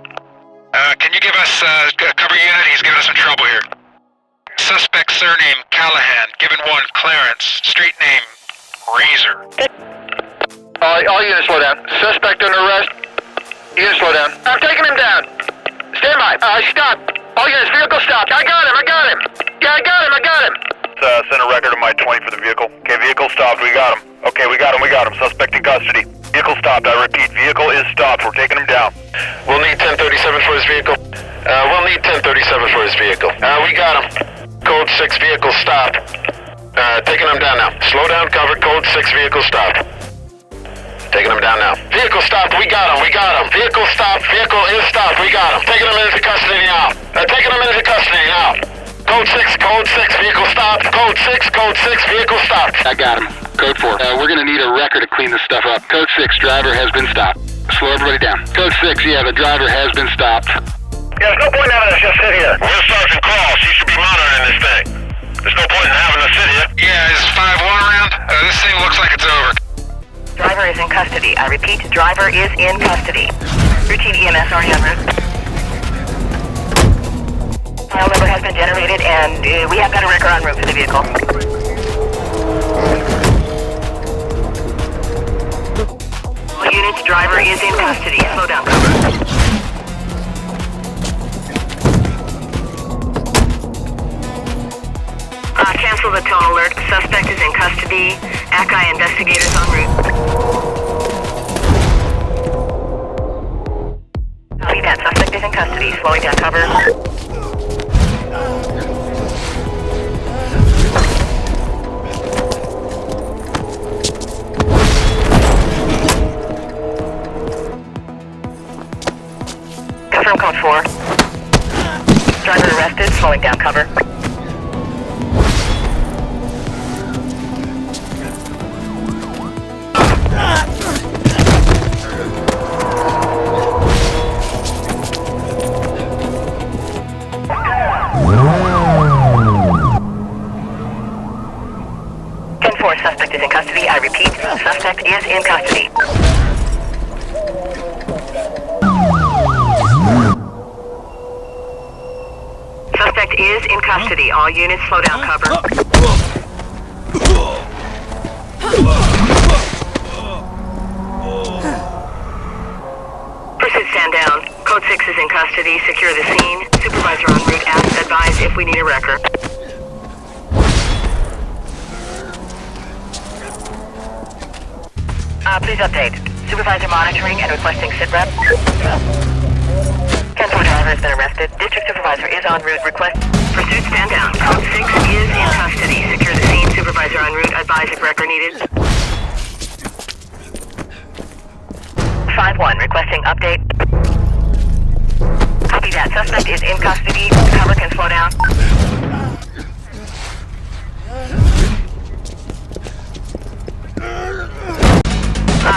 Can you give us a cover unit? He's giving us some trouble here. Suspect surname, Callahan. Given one, Clarence. Street name, Razor. All units slow down. Suspect under arrest. Units slow down. I'm taking him down. Stand by. Stop. All units, vehicle stopped. I got him. Yeah, I got him. Send a record of my 20 for the vehicle. Okay, vehicle stopped. We got him. Okay, we got him. Suspect in custody. Vehicle stopped. I repeat, vehicle is stopped. We're taking him down. We'll need 1037 for his vehicle. We got him. Code 6 vehicle stopped. Taking him down now. Slow down, cover. Code 6 vehicle stopped. Taking him down now. Vehicle stopped. We got him. Vehicle stopped. Vehicle is stopped. We got him. Taking him into custody now. Code 6 vehicle stopped. Code 6 vehicle stopped. I got him. Code 4. We're gonna need a record to clean this stuff up. Code 6, driver has been stopped. Slow everybody down. Code 6, yeah, the driver has been stopped. Yeah, there's no point in having us just sit here. Where's Sergeant Karl? He should be monitoring this thing. There's no point in having us sit here. Yeah, is 5-1 around? This thing looks like it's over. Driver is in custody. I repeat, driver is in custody. Routine EMS already en route. File number has been generated, and we have got a record en route for the vehicle. All units, driver is in custody. Slow down, cover. Cancel the tone alert. Suspect is in custody. ACI investigators en route. Copy that. Suspect is in custody. Slowing down, cover. Driver arrested, slowing down cover. Suspect is in custody. I repeat, suspect is in custody. Suspect is in custody. All units slow down cover. Pursuit stand down. Code 6 is in custody. Secure the scene. Supervisor en route. Ask, advise if we need a wrecker. Please update. Supervisor monitoring and requesting sitrep. 10-4 driver has been arrested. District supervisor is en route. Request. Pursuit stand down. Code 6 is in custody. Secure the scene. Supervisor en route. Advise if wrecker needed. 5-1 requesting update. Copy that. Suspect is in custody. Cover can slow down.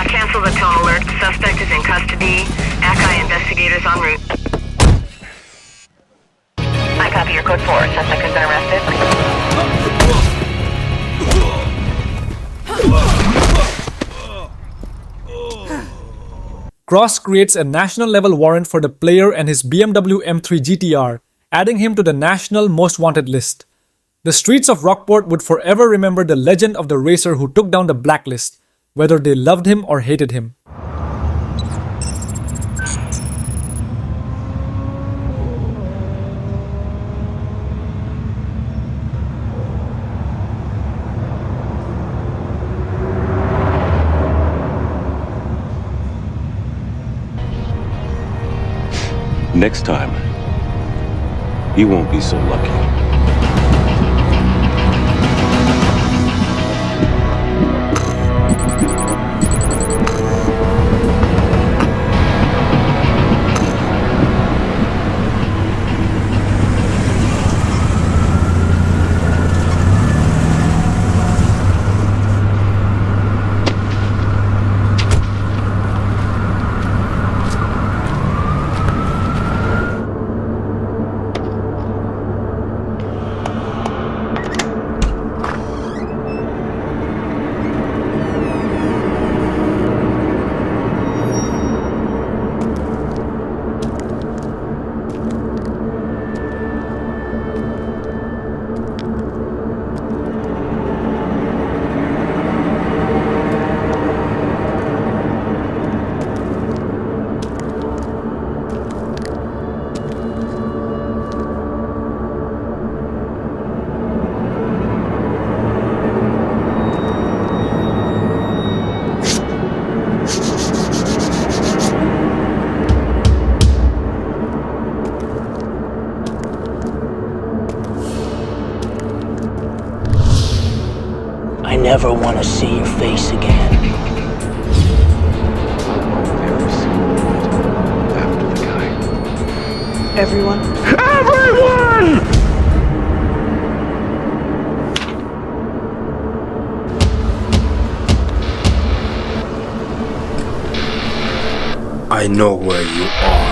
Cancel the tow alert. Suspect is in custody. ACI investigators en route. I copy your code 4. Suspect has been arrested. Cross creates a national-level warrant for the player and his BMW M3 GTR, adding him to the national most wanted list. The streets of Rockport would forever remember the legend of the racer who took down the Blacklist, whether they loved him or hated him. Next time, you won't be so lucky. I never want to see your face again. After the guy. Everyone? Everyone! I know where you are.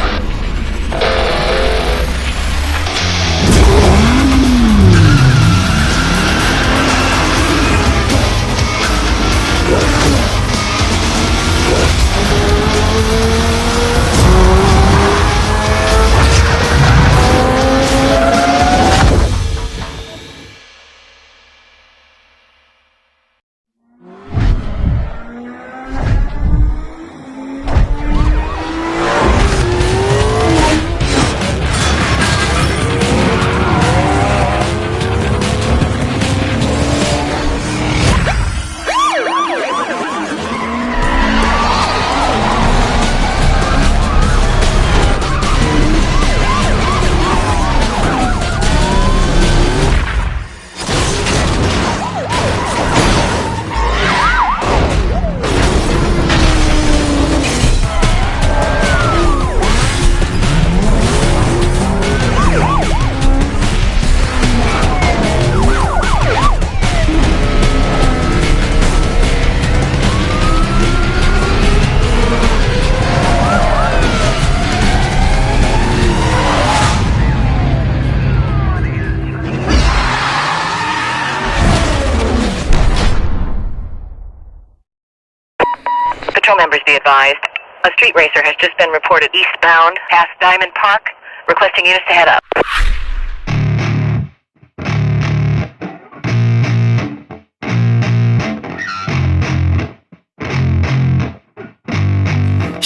be advised. A street racer has just been reported eastbound past Diamond Park, requesting units to head up.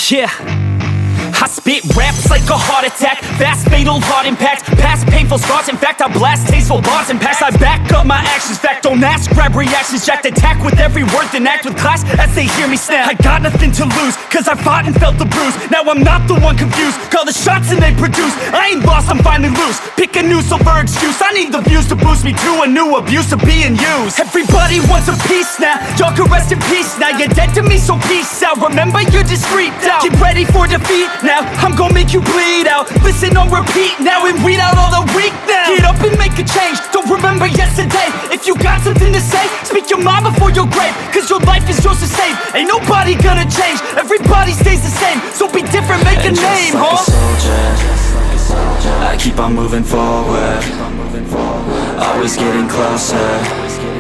Yeah, I spit raps like a heart attack, fast fatal heart impact, past painful scars. In fact, I blast tasteful bars and packs. I back up my actions, fact don't ask, grab reactions, jacked attack with every word, then act with class as they hear me snap. I got nothing to lose, cause I fought and felt the bruise. Now I'm not the one confused, call the shots and they produce. I ain't lost, I'm finally loose, pick a new silver excuse. I need the views to boost me to a new abuse of being used. Everybody wants a piece now, y'all can rest in peace now. You're dead to me, so peace out, remember you're discreet out. Get ready for defeat now, I'm gonna make you bleed out. Listen on repeat now and weed out all the weak now. Get up and make a change, don't remember yesterday. If you got something to say, speak your mind before your grave, cause your life is yours to save. Ain't nobody gonna change, everybody stays the same. So be different, make a name, like a soldier, I keep on moving forward, always getting closer.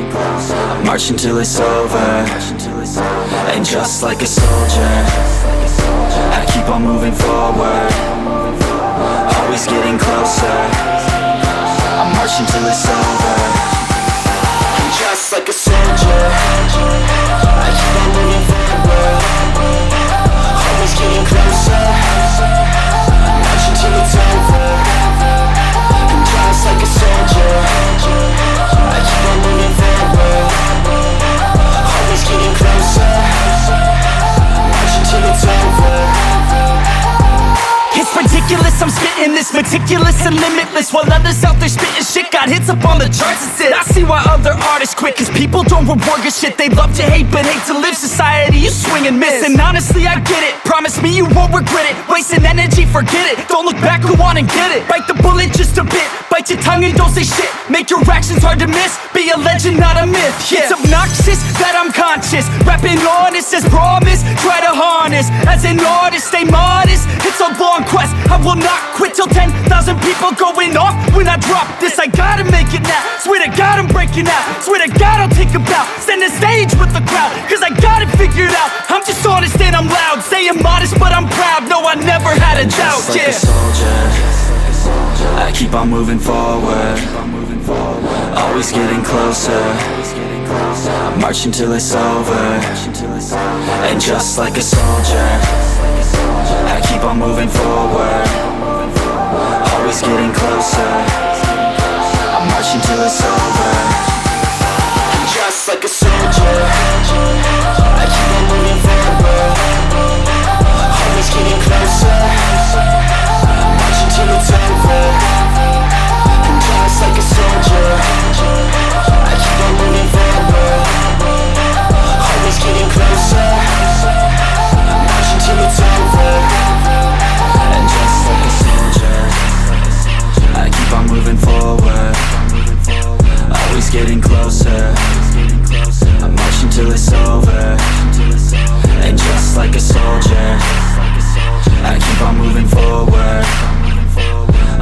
I march until it's over, and just like a soldier, I keep on moving forward, always getting closer. I march until it's over, and just like a soldier, I keep on moving forward, always getting closer. I march until it's over, and just like a soldier, I keep on moving forward, always getting closer. I march until it's over. It's ridiculous, I'm spitting this meticulous and limitless, while others out there spitting shit got hits up on the charts and shit. I see why other artists quit, cause people don't reward good shit. They love to hate but hate to live. Society, you swing and miss, and honestly I get it. Promise me you won't regret it. Wasting energy, forget it. Don't look back, go on and get it. Bite the bullet just a bit, bite your tongue and don't say shit. Make your actions hard to miss, be a legend not a myth. Yeah. It's obnoxious that I'm conscious, rapping honest as promise. Try to harness, as an artist stay modest. It's a long quest, I will not quit till 10,000 people going off when I drop this. I gotta make it now, swear to God I'm breaking out. Swear to God I'll take a bow, stand the stage with the crowd, cause I got it figured out. I'm just honest and I'm loud, say I'm modest but I'm proud. No, I never had a doubt, just like a soldier, I keep on moving forward, always getting closer. I march until it's over, and just like a soldier, I keep on moving forward, always getting closer. I march until it's over, and just like a soldier, I keep on moving forward, always getting closer. I march until it's over, and just like a soldier, I keep on moving forward, always getting closer. I march until it's over, and just like a soldier, I keep on moving forward, always getting closer. I march until it's over, and just like a soldier, I keep on moving forward,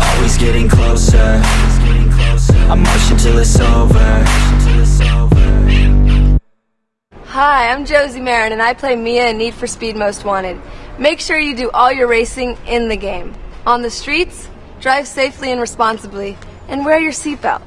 always getting closer. I march until it's over. Hi, I'm Josie Marin, and I play Mia in Need for Speed Most Wanted. Make sure you do all your racing in the game. On the streets, drive safely and responsibly, and wear your seatbelt.